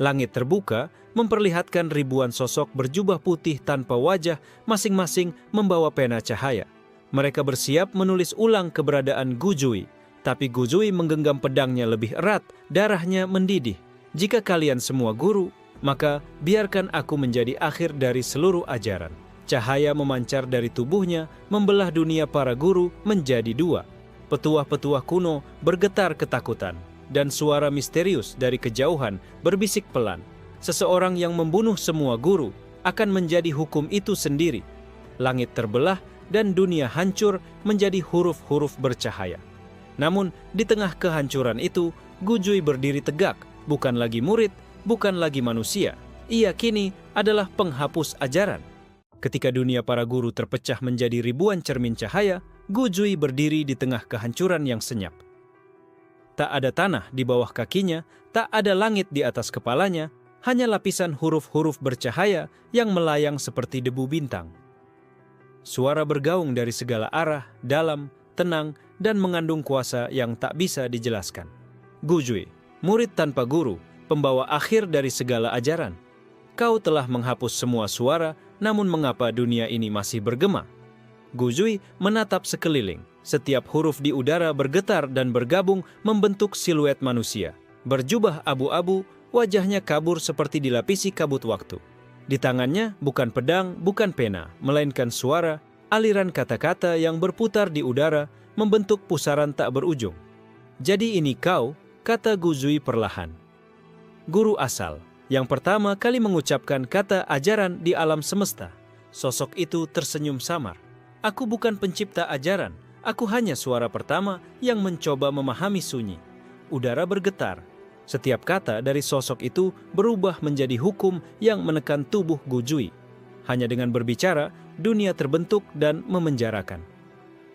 S1: Langit terbuka memperlihatkan ribuan sosok berjubah putih tanpa wajah, masing-masing membawa pena cahaya. Mereka bersiap menulis ulang keberadaan Gu Zui. Tapi Gu Zui menggenggam pedangnya lebih erat, darahnya mendidih. Jika kalian semua guru, maka biarkan aku menjadi akhir dari seluruh ajaran. Cahaya memancar dari tubuhnya, membelah dunia para guru menjadi dua. Petuah-petuah kuno bergetar ketakutan, dan suara misterius dari kejauhan berbisik pelan. Seseorang yang membunuh semua guru akan menjadi hukum itu sendiri. Langit terbelah dan dunia hancur menjadi huruf-huruf bercahaya. Namun, di tengah kehancuran itu, Gu Zui berdiri tegak, bukan lagi murid, bukan lagi manusia. Ia kini adalah penghapus ajaran. Ketika dunia para guru terpecah menjadi ribuan cermin cahaya, Gu Zui berdiri di tengah kehancuran yang senyap. Tak ada tanah di bawah kakinya, tak ada langit di atas kepalanya, hanya lapisan huruf-huruf bercahaya yang melayang seperti debu bintang. Suara bergaung dari segala arah, dalam, tenang, dan mengandung kuasa yang tak bisa dijelaskan. Gu Zui, murid tanpa guru, pembawa akhir dari segala ajaran. Kau telah menghapus semua suara, namun mengapa dunia ini masih bergema? Gu Zui menatap sekeliling. Setiap huruf di udara bergetar dan bergabung membentuk siluet manusia. Berjubah abu-abu, wajahnya kabur seperti dilapisi kabut waktu. Di tangannya bukan pedang, bukan pena, melainkan suara, aliran kata-kata yang berputar di udara, membentuk pusaran tak berujung. Jadi ini kau, kata Gu Zui perlahan. Guru asal, yang pertama kali mengucapkan kata ajaran di alam semesta. Sosok itu tersenyum samar. Aku bukan pencipta ajaran, aku hanya suara pertama yang mencoba memahami sunyi. Udara bergetar. Setiap kata dari sosok itu berubah menjadi hukum yang menekan tubuh Gu Zui. Hanya dengan berbicara, dunia terbentuk dan memenjarakan.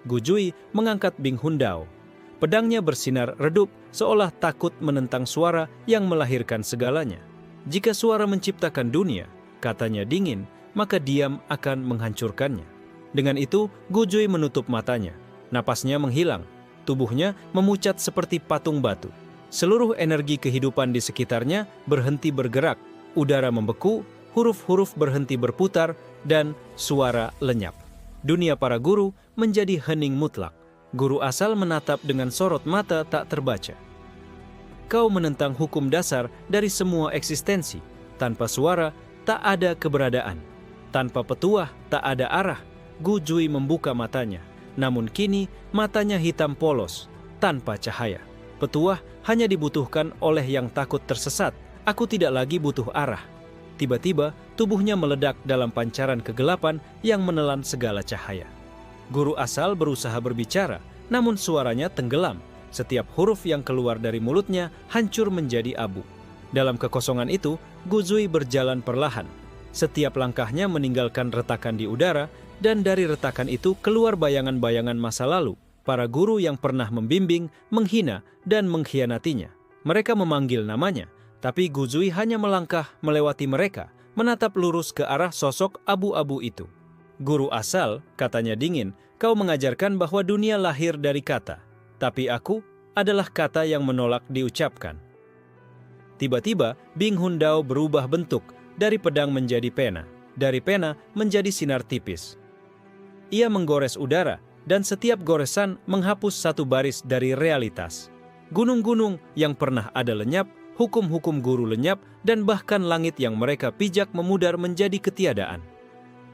S1: Gu Zui mengangkat Bing Hun Dao. Pedangnya bersinar redup seolah takut menentang suara yang melahirkan segalanya. Jika suara menciptakan dunia, katanya dingin, maka diam akan menghancurkannya. Dengan itu, Gu Zui menutup matanya. Napasnya menghilang. Tubuhnya memucat seperti patung batu. Seluruh energi kehidupan di sekitarnya berhenti bergerak. Udara membeku, huruf-huruf berhenti berputar, dan suara lenyap. Dunia para guru menjadi hening mutlak. Guru asal menatap dengan sorot mata tak terbaca. Kau menentang hukum dasar dari semua eksistensi. tanpa suara, tak ada keberadaan. Tanpa petuah, tak ada arah. Gu Zui membuka matanya, namun kini matanya hitam polos, tanpa cahaya. Petuah hanya dibutuhkan oleh yang takut tersesat. Aku tidak lagi butuh arah. Tiba-tiba, tubuhnya meledak dalam pancaran kegelapan yang menelan segala cahaya. Guru asal berusaha berbicara, namun suaranya tenggelam. Setiap huruf yang keluar dari mulutnya hancur menjadi abu. Dalam kekosongan itu, Gu Zui berjalan perlahan. Setiap langkahnya meninggalkan retakan di udara, dan dari retakan itu keluar bayangan-bayangan masa lalu, para guru yang pernah membimbing, menghina, dan mengkhianatinya. Mereka memanggil namanya, tapi Gu Zui hanya melangkah melewati mereka, menatap lurus ke arah sosok abu-abu itu. Guru asal, katanya dingin, kau mengajarkan bahwa dunia lahir dari kata, tapi aku adalah kata yang menolak diucapkan. Tiba-tiba, Bing Hundao berubah bentuk, dari pedang menjadi pena, dari pena menjadi sinar tipis. Ia menggores udara, dan setiap goresan menghapus satu baris dari realitas. Gunung-gunung yang pernah ada lenyap, hukum-hukum guru lenyap, dan bahkan langit yang mereka pijak memudar menjadi ketiadaan.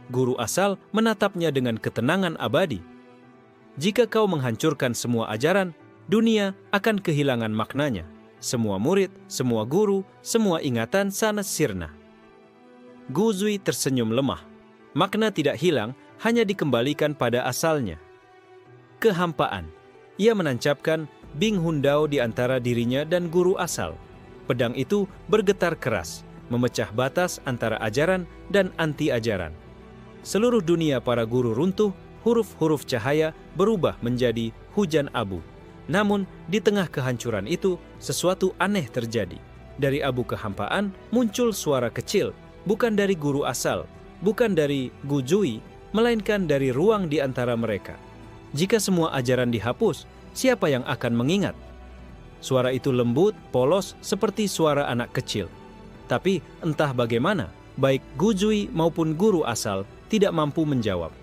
S1: Guru asal menatapnya dengan ketenangan abadi. Jika kau menghancurkan semua ajaran, dunia akan kehilangan maknanya. Semua murid, semua guru, semua ingatan sana sirna. Gu Zui tersenyum lemah. Makna tidak hilang, hanya dikembalikan pada asalnya. Kehampaan. Ia menancapkan Bing Hundao di antara dirinya dan guru asal. Pedang itu bergetar keras, memecah batas antara ajaran dan anti-ajaran. Seluruh dunia para guru runtuh, huruf-huruf cahaya berubah menjadi hujan abu. Namun, di tengah kehancuran itu, sesuatu aneh terjadi. Dari abu kehampaan muncul suara kecil, bukan dari guru asal, bukan dari Gu Zui, melainkan dari ruang di antara mereka. Jika semua ajaran dihapus, siapa yang akan mengingat? Suara itu lembut, polos, seperti suara anak kecil. Tapi entah bagaimana, baik Gu Zui maupun guru asal tidak mampu menjawab.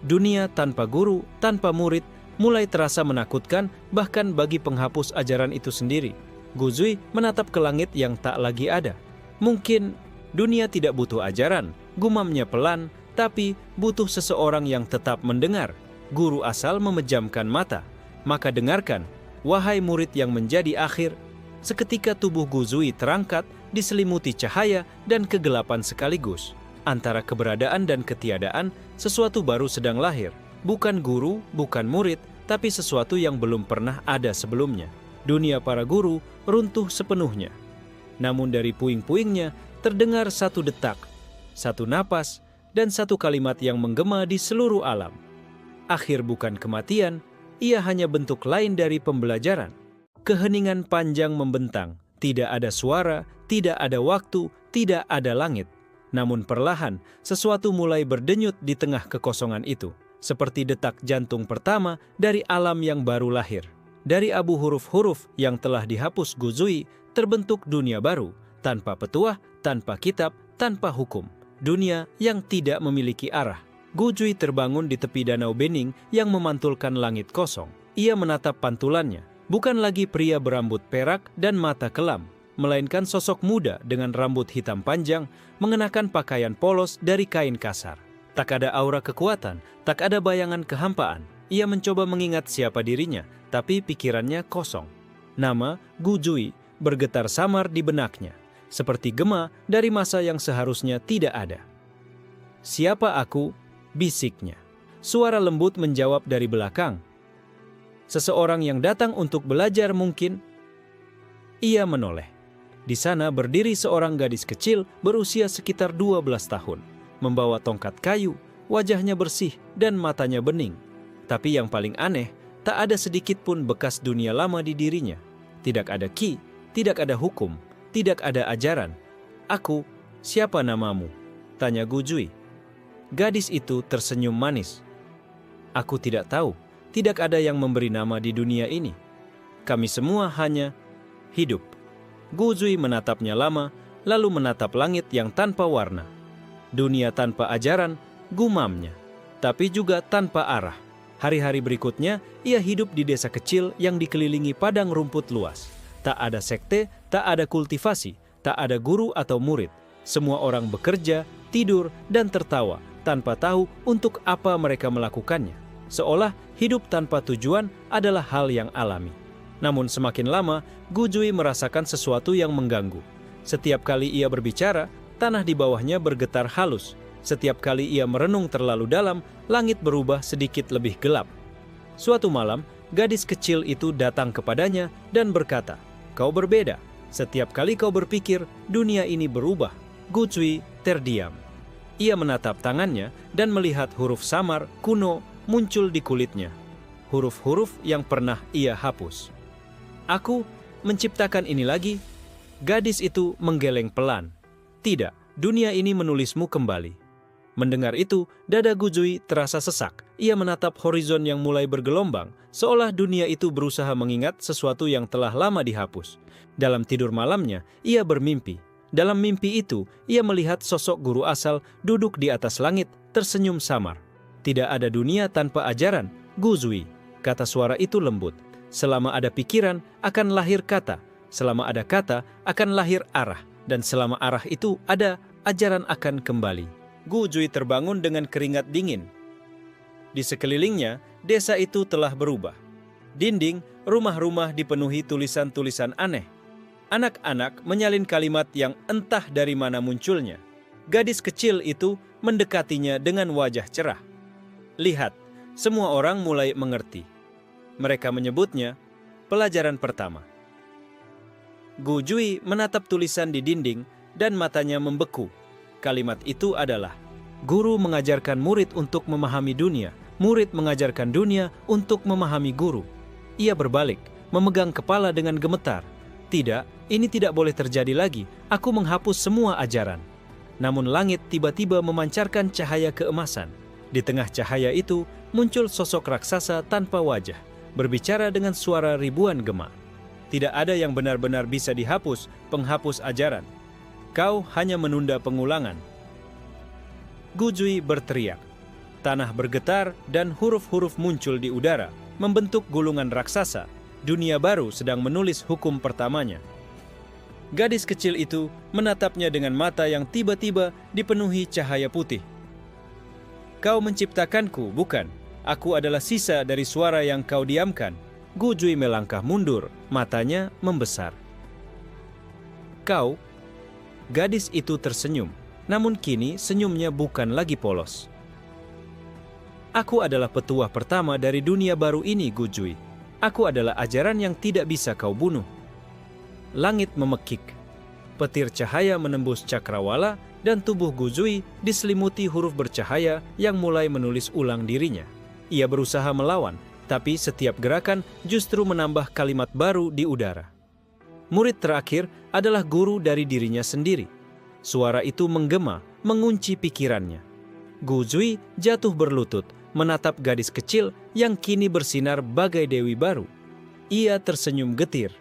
S1: Dunia tanpa guru, tanpa murid, mulai terasa menakutkan bahkan bagi penghapus ajaran itu sendiri. Gu Zui menatap ke langit yang tak lagi ada. Mungkin dunia tidak butuh ajaran, gumamnya pelan, tapi butuh seseorang yang tetap mendengar. Guru asal memejamkan mata. Maka dengarkan, wahai murid yang menjadi akhir. Seketika tubuh Gu Zui terangkat, diselimuti cahaya dan kegelapan sekaligus. Antara keberadaan dan ketiadaan, sesuatu baru sedang lahir. Bukan guru, bukan murid, tapi sesuatu yang belum pernah ada sebelumnya. Dunia para guru runtuh sepenuhnya. Namun dari puing-puingnya terdengar satu detak, satu napas, dan satu kalimat yang menggema di seluruh alam. Akhir bukan kematian, ia hanya bentuk lain dari pembelajaran. Keheningan panjang membentang, tidak ada suara, tidak ada waktu, tidak ada langit. Namun perlahan, sesuatu mulai berdenyut di tengah kekosongan itu. Seperti detak jantung pertama dari alam yang baru lahir. Dari abu huruf-huruf yang telah dihapus Gu Zui, terbentuk dunia baru, tanpa petuah, tanpa kitab, tanpa hukum. Dunia yang tidak memiliki arah. Gu Zui terbangun di tepi danau bening yang memantulkan langit kosong. Ia menatap pantulannya, bukan lagi pria berambut perak dan mata kelam, melainkan sosok muda dengan rambut hitam panjang, mengenakan pakaian polos dari kain kasar. Tak ada aura kekuatan, tak ada bayangan kehampaan. Ia mencoba mengingat siapa dirinya, tapi pikirannya kosong. Nama Gu Zui bergetar samar di benaknya, seperti gema dari masa yang seharusnya tidak ada. Siapa aku? Bisiknya. Suara lembut menjawab dari belakang. Seseorang yang datang untuk belajar mungkin. Ia menoleh. Di sana berdiri seorang gadis kecil berusia sekitar 12 tahun. Membawa tongkat kayu, wajahnya bersih dan matanya bening. Tapi yang paling aneh, tak ada sedikit pun bekas dunia lama di dirinya. Tidak ada ki, tidak ada hukum, tidak ada ajaran. Aku, siapa namamu? Tanya Gu Zui. Gadis itu tersenyum manis. Aku tidak tahu, tidak ada yang memberi nama di dunia ini. Kami semua hanya hidup. Gu Zui menatapnya lama, lalu menatap langit yang tanpa warna. Dunia tanpa ajaran, gumamnya, tapi juga tanpa arah. Hari-hari berikutnya, ia hidup di desa kecil yang dikelilingi padang rumput luas. Tak ada sekte, tak ada kultivasi, Tak ada guru atau murid. Semua orang bekerja, tidur, dan tertawa tanpa tahu untuk apa mereka melakukannya. Seolah hidup tanpa tujuan adalah hal yang alami. Namun semakin lama, Gu Zui merasakan sesuatu yang mengganggu. Setiap kali ia berbicara, tanah di bawahnya bergetar halus. Setiap kali ia merenung terlalu dalam, langit berubah sedikit lebih gelap. Suatu malam, gadis kecil itu datang kepadanya dan berkata, "Kau berbeda. Setiap kali kau berpikir, dunia ini berubah." Gu Zui terdiam. Ia menatap tangannya dan melihat huruf samar kuno muncul di kulitnya. Huruf-huruf yang pernah ia hapus. "Aku menciptakan ini lagi." Gadis itu menggeleng pelan. "Tidak, dunia ini menulismu kembali." Mendengar itu, dada Gu Zui terasa sesak. Ia menatap horizon yang mulai bergelombang, seolah dunia itu berusaha mengingat sesuatu yang telah lama dihapus. Dalam tidur malamnya, ia bermimpi. Dalam mimpi itu, ia melihat sosok guru asal duduk di atas langit, tersenyum samar. "Tidak ada dunia tanpa ajaran, Gu Zui," kata suara itu lembut. "Selama ada pikiran, akan lahir kata. Selama ada kata, akan lahir arah. Dan selama arah itu ada, ajaran akan kembali." Gu Zui terbangun dengan keringat dingin. Di sekelilingnya, desa itu telah berubah. Dinding, rumah-rumah dipenuhi tulisan-tulisan aneh. Anak-anak menyalin kalimat yang entah dari mana munculnya. Gadis kecil itu mendekatinya dengan wajah cerah. Lihat, semua orang mulai mengerti. Mereka menyebutnya pelajaran pertama. Gu Zui menatap tulisan di dinding dan matanya membeku. Kalimat itu adalah, guru mengajarkan murid untuk memahami dunia, murid mengajarkan dunia untuk memahami guru. Ia berbalik, memegang kepala dengan gemetar. "Tidak, ini tidak boleh terjadi lagi. Aku menghapus semua ajaran." Namun langit tiba-tiba memancarkan cahaya keemasan. Di tengah cahaya itu muncul sosok raksasa tanpa wajah, berbicara dengan suara ribuan gema. "Tidak ada yang benar-benar bisa dihapus, penghapus ajaran. Kau hanya menunda pengulangan." Gu Zui berteriak. Tanah bergetar dan huruf-huruf muncul di udara, membentuk gulungan raksasa. Dunia baru sedang menulis hukum pertamanya. Gadis kecil itu menatapnya dengan mata yang tiba-tiba dipenuhi cahaya putih. "Kau menciptakanku, bukan? Aku adalah sisa dari suara yang kau diamkan." Gu Zui melangkah mundur, matanya membesar. "Kau?" Gadis itu tersenyum, namun kini senyumnya bukan lagi polos. "Aku adalah petuah pertama dari dunia baru ini, Gu Zui. Aku adalah ajaran yang tidak bisa kau bunuh." Langit memekik. Petir cahaya menembus cakrawala dan tubuh Gu Zui diselimuti huruf bercahaya yang mulai menulis ulang dirinya. Ia berusaha melawan, tapi setiap gerakan justru menambah kalimat baru di udara. Murid terakhir adalah guru dari dirinya sendiri. Suara itu menggema, mengunci pikirannya. Gu Zui jatuh berlutut, menatap gadis kecil yang kini bersinar bagai dewi baru. Ia tersenyum getir.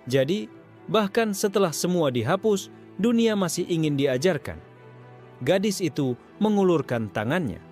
S1: Jadi, bahkan setelah semua dihapus, dunia masih ingin diajarkan. Gadis itu mengulurkan tangannya.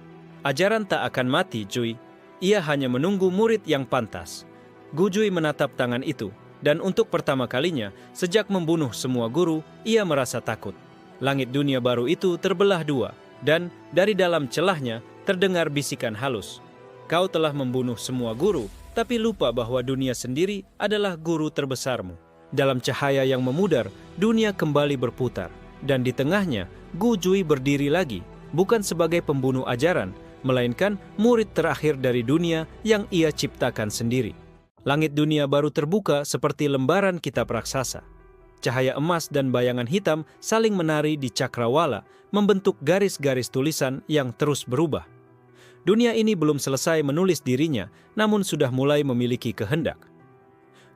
S1: "Ajaran tak akan mati, Zui. Ia hanya menunggu murid yang pantas." Gu Zui menatap tangan itu. Dan untuk pertama kalinya, sejak membunuh semua guru, ia merasa takut. Langit dunia baru itu terbelah dua, dan dari dalam celahnya terdengar bisikan halus. "Kau telah membunuh semua guru, tapi lupa bahwa dunia sendiri adalah guru terbesarmu." Dalam cahaya yang memudar, dunia kembali berputar. Dan di tengahnya, Gu Zui berdiri lagi, bukan sebagai pembunuh ajaran, melainkan murid terakhir dari dunia yang ia ciptakan sendiri. Langit dunia baru terbuka seperti lembaran kitab raksasa. Cahaya emas dan bayangan hitam saling menari di cakrawala, membentuk garis-garis tulisan yang terus berubah. Dunia ini belum selesai menulis dirinya, namun sudah mulai memiliki kehendak.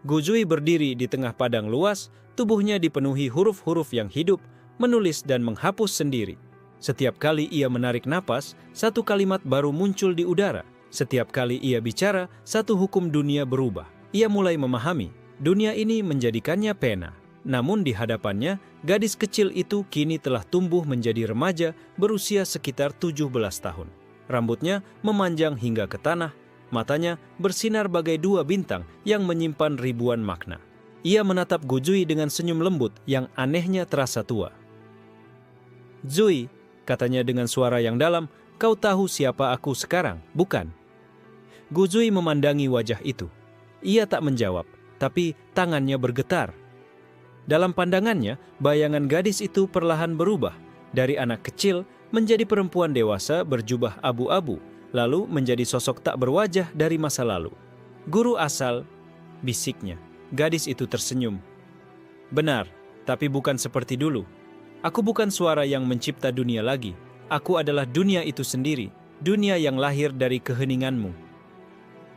S1: Gu Zui berdiri di tengah padang luas, tubuhnya dipenuhi huruf-huruf yang hidup, menulis dan menghapus sendiri. Setiap kali ia menarik napas, satu kalimat baru muncul di udara. Setiap kali ia bicara, satu hukum dunia berubah. Ia mulai memahami, dunia ini menjadikannya pena. Namun di hadapannya, gadis kecil itu kini telah tumbuh menjadi remaja berusia sekitar 17 tahun. Rambutnya memanjang hingga ke tanah, matanya bersinar bagai dua bintang yang menyimpan ribuan makna. Ia menatap Gu Zui dengan senyum lembut yang anehnya terasa tua. "Zui," katanya dengan suara yang dalam, "kau tahu siapa aku sekarang, bukan?" Gu Zui memandangi wajah itu. Ia tak menjawab, tapi tangannya bergetar. Dalam pandangannya, bayangan gadis itu perlahan berubah dari anak kecil menjadi perempuan dewasa berjubah abu-abu, lalu menjadi sosok tak berwajah dari masa lalu. "Guru asal," bisiknya. Gadis itu tersenyum. "Benar, tapi bukan seperti dulu. Aku bukan suara yang mencipta dunia lagi. Aku adalah dunia itu sendiri, dunia yang lahir dari keheninganmu."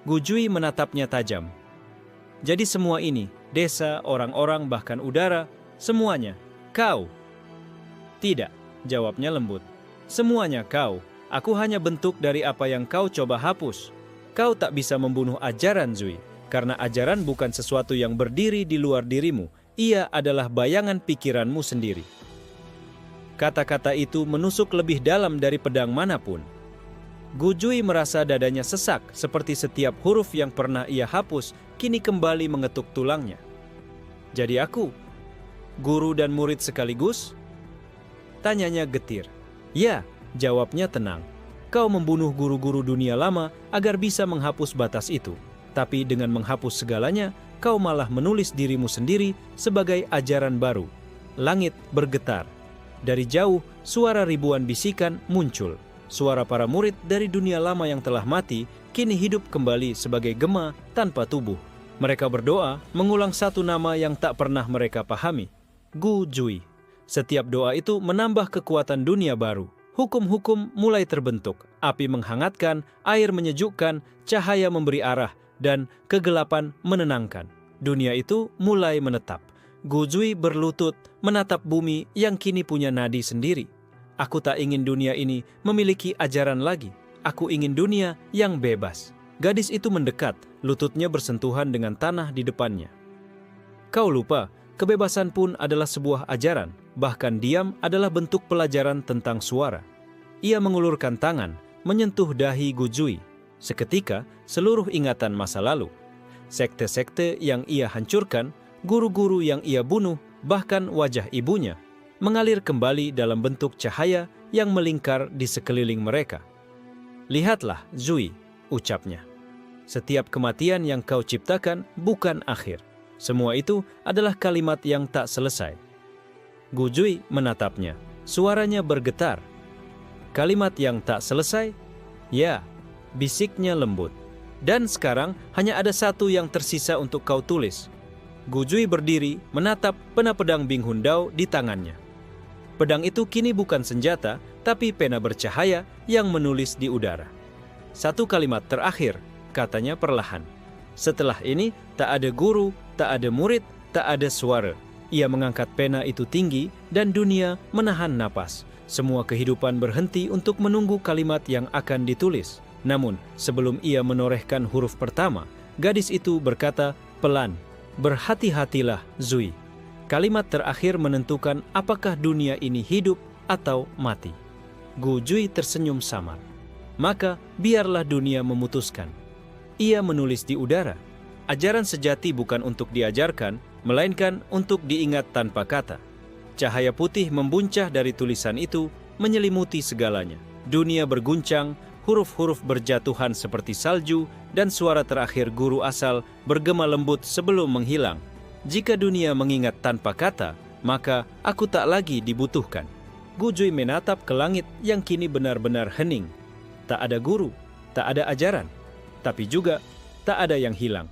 S1: Gu Zui menatapnya tajam. "Jadi semua ini, desa, orang-orang, bahkan udara, semuanya, kau?" "Tidak," jawabnya lembut. "Semuanya kau. Aku hanya bentuk dari apa yang kau coba hapus. Kau tak bisa membunuh ajaran, Zui, karena ajaran bukan sesuatu yang berdiri di luar dirimu. Ia adalah bayangan pikiranmu sendiri." Kata-kata itu menusuk lebih dalam dari pedang manapun. Gu Zui merasa dadanya sesak, seperti setiap huruf yang pernah ia hapus kini kembali mengetuk tulangnya. "Jadi aku, guru dan murid sekaligus?" Tanyanya getir. "Ya," jawabnya tenang. "Kau membunuh guru-guru dunia lama agar bisa menghapus batas itu. Tapi dengan menghapus segalanya, kau malah menulis dirimu sendiri sebagai ajaran baru." Langit bergetar. Dari jauh, suara ribuan bisikan muncul. Suara para murid dari dunia lama yang telah mati kini hidup kembali sebagai gema tanpa tubuh. Mereka berdoa mengulang satu nama yang tak pernah mereka pahami, Gu Zui. Setiap doa itu menambah kekuatan dunia baru. Hukum-hukum mulai terbentuk, api menghangatkan, air menyejukkan, cahaya memberi arah, dan kegelapan menenangkan. Dunia itu mulai menetap. Gu Zui berlutut menatap bumi yang kini punya nadi sendiri. "Aku tak ingin dunia ini memiliki ajaran lagi. Aku ingin dunia yang bebas." Gadis itu mendekat, lututnya bersentuhan dengan tanah di depannya. "Kau lupa, kebebasan pun adalah sebuah ajaran. Bahkan diam adalah bentuk pelajaran tentang suara." Ia mengulurkan tangan, menyentuh dahi Gu Zui. Seketika, seluruh ingatan masa lalu, sekte-sekte yang ia hancurkan, guru-guru yang ia bunuh, bahkan wajah ibunya, mengalir kembali dalam bentuk cahaya yang melingkar di sekeliling mereka. "Lihatlah, Zui," ucapnya. "Setiap kematian yang kau ciptakan bukan akhir. Semua itu adalah kalimat yang tak selesai." Gu Zui menatapnya. Suaranya bergetar. "Kalimat yang tak selesai?" "Ya," bisiknya lembut. "Dan sekarang hanya ada satu yang tersisa untuk kau tulis." Gu Zui berdiri menatap pena pedang Bing Hun Dao di tangannya. Pedang itu kini bukan senjata, tapi pena bercahaya yang menulis di udara. "Satu kalimat terakhir," katanya perlahan. "Setelah ini, tak ada guru, tak ada murid, tak ada suara." Ia mengangkat pena itu tinggi dan dunia menahan napas. Semua kehidupan berhenti untuk menunggu kalimat yang akan ditulis. Namun, sebelum ia menorehkan huruf pertama, gadis itu berkata pelan, "Berhati-hatilah, Zui. Kalimat terakhir menentukan apakah dunia ini hidup atau mati." Gu Zui tersenyum samar. "Maka biarlah dunia memutuskan." Ia menulis di udara. Ajaran sejati bukan untuk diajarkan, melainkan untuk diingat tanpa kata. Cahaya putih membuncah dari tulisan itu, menyelimuti segalanya. Dunia berguncang, huruf-huruf berjatuhan seperti salju, dan suara terakhir guru asal bergema lembut sebelum menghilang. "Jika dunia mengingat tanpa kata, maka aku tak lagi dibutuhkan." Gu Zui menatap ke langit yang kini benar-benar hening. Tak ada guru, tak ada ajaran, tapi juga tak ada yang hilang.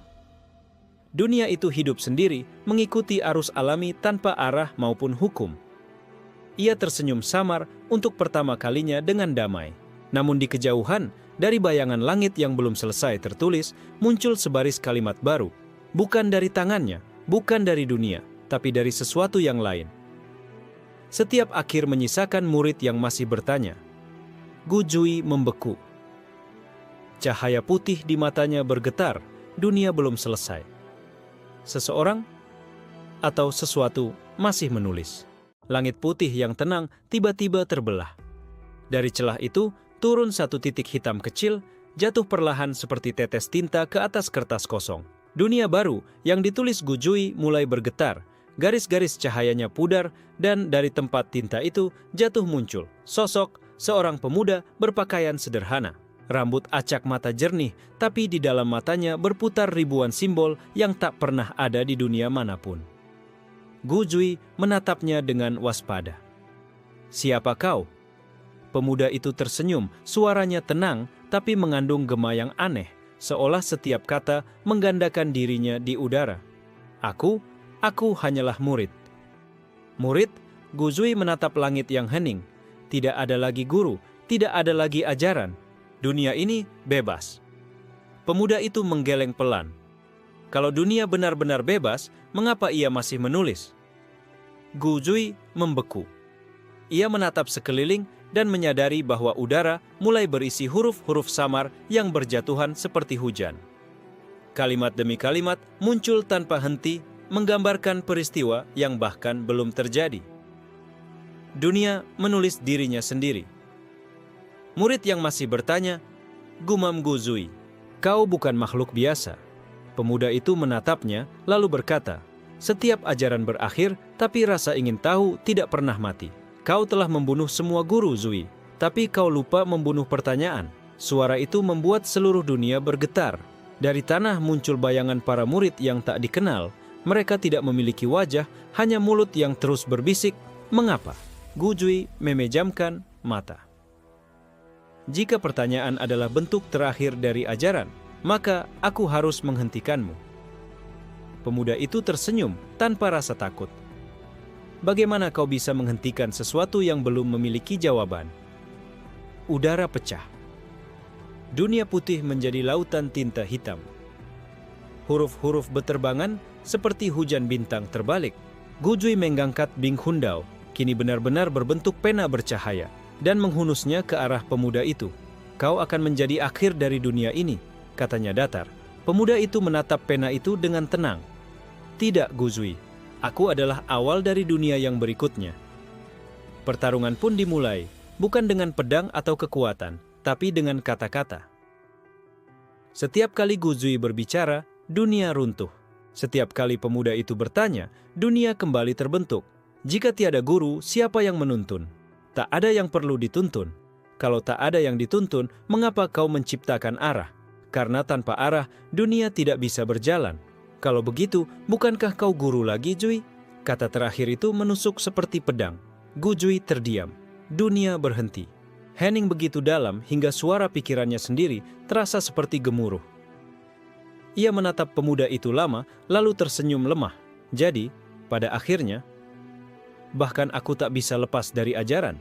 S1: Dunia itu hidup sendiri, mengikuti arus alami tanpa arah maupun hukum. Ia tersenyum samar untuk pertama kalinya dengan damai. Namun di kejauhan, dari bayangan langit yang belum selesai tertulis, muncul sebaris kalimat baru. Bukan dari tangannya, bukan dari dunia, tapi dari sesuatu yang lain. Setiap akhir menyisakan murid yang masih bertanya. Gu Zui membeku. Cahaya putih di matanya bergetar, dunia belum selesai. Seseorang atau sesuatu masih menulis. Langit putih yang tenang tiba-tiba terbelah. Dari celah itu, turun satu titik hitam kecil, jatuh perlahan seperti tetes tinta ke atas kertas kosong. Dunia baru yang ditulis Gu Zui mulai bergetar. Garis-garis cahayanya pudar dan dari tempat tinta itu jatuh muncul sosok seorang pemuda berpakaian sederhana. Rambut acak mata jernih, tapi di dalam matanya berputar ribuan simbol yang tak pernah ada di dunia manapun. Gu Zui menatapnya dengan waspada. "Siapa kau?" Pemuda itu tersenyum, suaranya tenang tapi mengandung gema yang aneh, seolah setiap kata menggandakan dirinya di udara. Aku hanyalah murid." Murid? Gu Zui menatap langit yang hening. Tidak ada lagi guru, tidak ada lagi ajaran. Dunia ini bebas. Pemuda itu menggeleng pelan. Kalau dunia benar-benar bebas, mengapa ia masih menulis? Gu Zui membeku. Ia menatap sekeliling dan menyadari bahwa udara mulai berisi huruf-huruf samar yang berjatuhan seperti hujan. Kalimat demi kalimat muncul tanpa henti, menggambarkan peristiwa yang bahkan belum terjadi. Dunia menulis dirinya sendiri. Murid yang masih bertanya, gumam Gu Zui, "Kau bukan makhluk biasa." Pemuda itu menatapnya, lalu berkata, "Setiap ajaran berakhir, tapi rasa ingin tahu tidak pernah mati. Kau telah membunuh semua guru, Zui, tapi kau lupa membunuh pertanyaan." Suara itu membuat seluruh dunia bergetar. Dari tanah muncul bayangan para murid yang tak dikenal. Mereka tidak memiliki wajah, hanya mulut yang terus berbisik, "Mengapa?" Gu Zui memejamkan mata. "Jika pertanyaan adalah bentuk terakhir dari ajaran, maka aku harus menghentikanmu." Pemuda itu tersenyum tanpa rasa takut. "Bagaimana kau bisa menghentikan sesuatu yang belum memiliki jawaban?" Udara pecah. Dunia putih menjadi lautan tinta hitam. Huruf-huruf beterbangan seperti hujan bintang terbalik. Gu Zui menggangkat Bing Hundao, kini benar-benar berbentuk pena bercahaya, dan menghunusnya ke arah pemuda itu. "Kau akan menjadi akhir dari dunia ini," katanya datar. Pemuda itu menatap pena itu dengan tenang. "Tidak, Gu Zui, aku adalah awal dari dunia yang berikutnya." Pertarungan pun dimulai, bukan dengan pedang atau kekuatan, tapi dengan kata-kata. Setiap kali Gu Zui berbicara, dunia runtuh. Setiap kali pemuda itu bertanya, dunia kembali terbentuk. Jika tiada guru, siapa yang menuntun? Tak ada yang perlu dituntun. Kalau tak ada yang dituntun, mengapa kau menciptakan arah? Karena tanpa arah, dunia tidak bisa berjalan. Kalau begitu, bukankah kau guru lagi, Zui? Kata terakhir itu menusuk seperti pedang. Gu Zui terdiam. Dunia berhenti. Hening begitu dalam hingga suara pikirannya sendiri terasa seperti gemuruh. Ia menatap pemuda itu lama, lalu tersenyum lemah. Jadi, pada akhirnya, bahkan aku tak bisa lepas dari ajaran.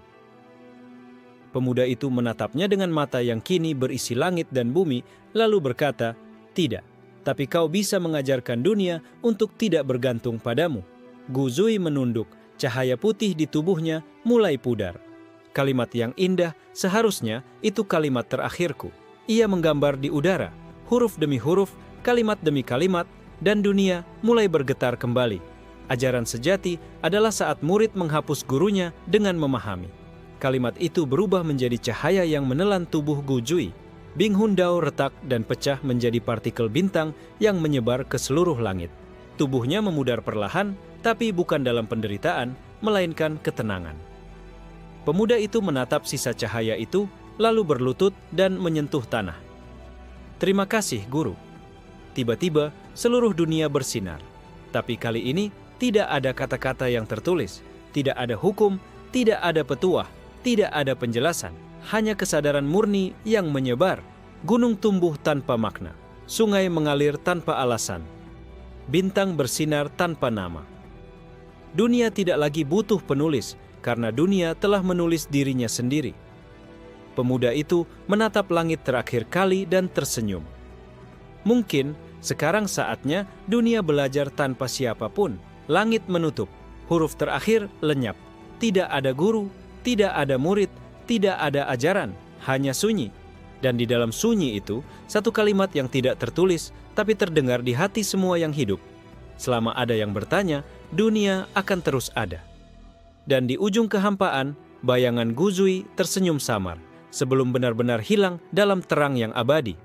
S1: Pemuda itu menatapnya dengan mata yang kini berisi langit dan bumi, lalu berkata, "Tidak, tapi kau bisa mengajarkan dunia untuk tidak bergantung padamu." Gu Zui menunduk, cahaya putih di tubuhnya mulai pudar. Kalimat yang indah, seharusnya itu kalimat terakhirku. Ia menggambar di udara, huruf demi huruf, kalimat demi kalimat, dan dunia mulai bergetar kembali. Ajaran sejati adalah saat murid menghapus gurunya dengan memahami. Kalimat itu berubah menjadi cahaya yang menelan tubuh Gu Zui. Bing Hundao retak dan pecah menjadi partikel bintang yang menyebar ke seluruh langit. Tubuhnya memudar perlahan, tapi bukan dalam penderitaan, melainkan ketenangan. Pemuda itu menatap sisa cahaya itu, lalu berlutut dan menyentuh tanah. "Terima kasih, Guru." Tiba-tiba, seluruh dunia bersinar. Tapi kali ini, tidak ada kata-kata yang tertulis. Tidak ada hukum, tidak ada petuah, tidak ada penjelasan. Hanya kesadaran murni yang menyebar. Gunung tumbuh tanpa makna. Sungai mengalir tanpa alasan. Bintang bersinar tanpa nama. Dunia tidak lagi butuh penulis, karena dunia telah menulis dirinya sendiri. Pemuda itu menatap langit terakhir kali dan tersenyum. Mungkin sekarang saatnya dunia belajar tanpa siapapun. Langit menutup, huruf terakhir lenyap. Tidak ada guru, tidak ada murid, tidak ada ajaran, hanya sunyi. Dan di dalam sunyi itu, satu kalimat yang tidak tertulis, tapi terdengar di hati semua yang hidup. Selama ada yang bertanya, dunia akan terus ada. Dan di ujung kehampaan, bayangan Gu Zui tersenyum samar, sebelum benar-benar hilang dalam terang yang abadi.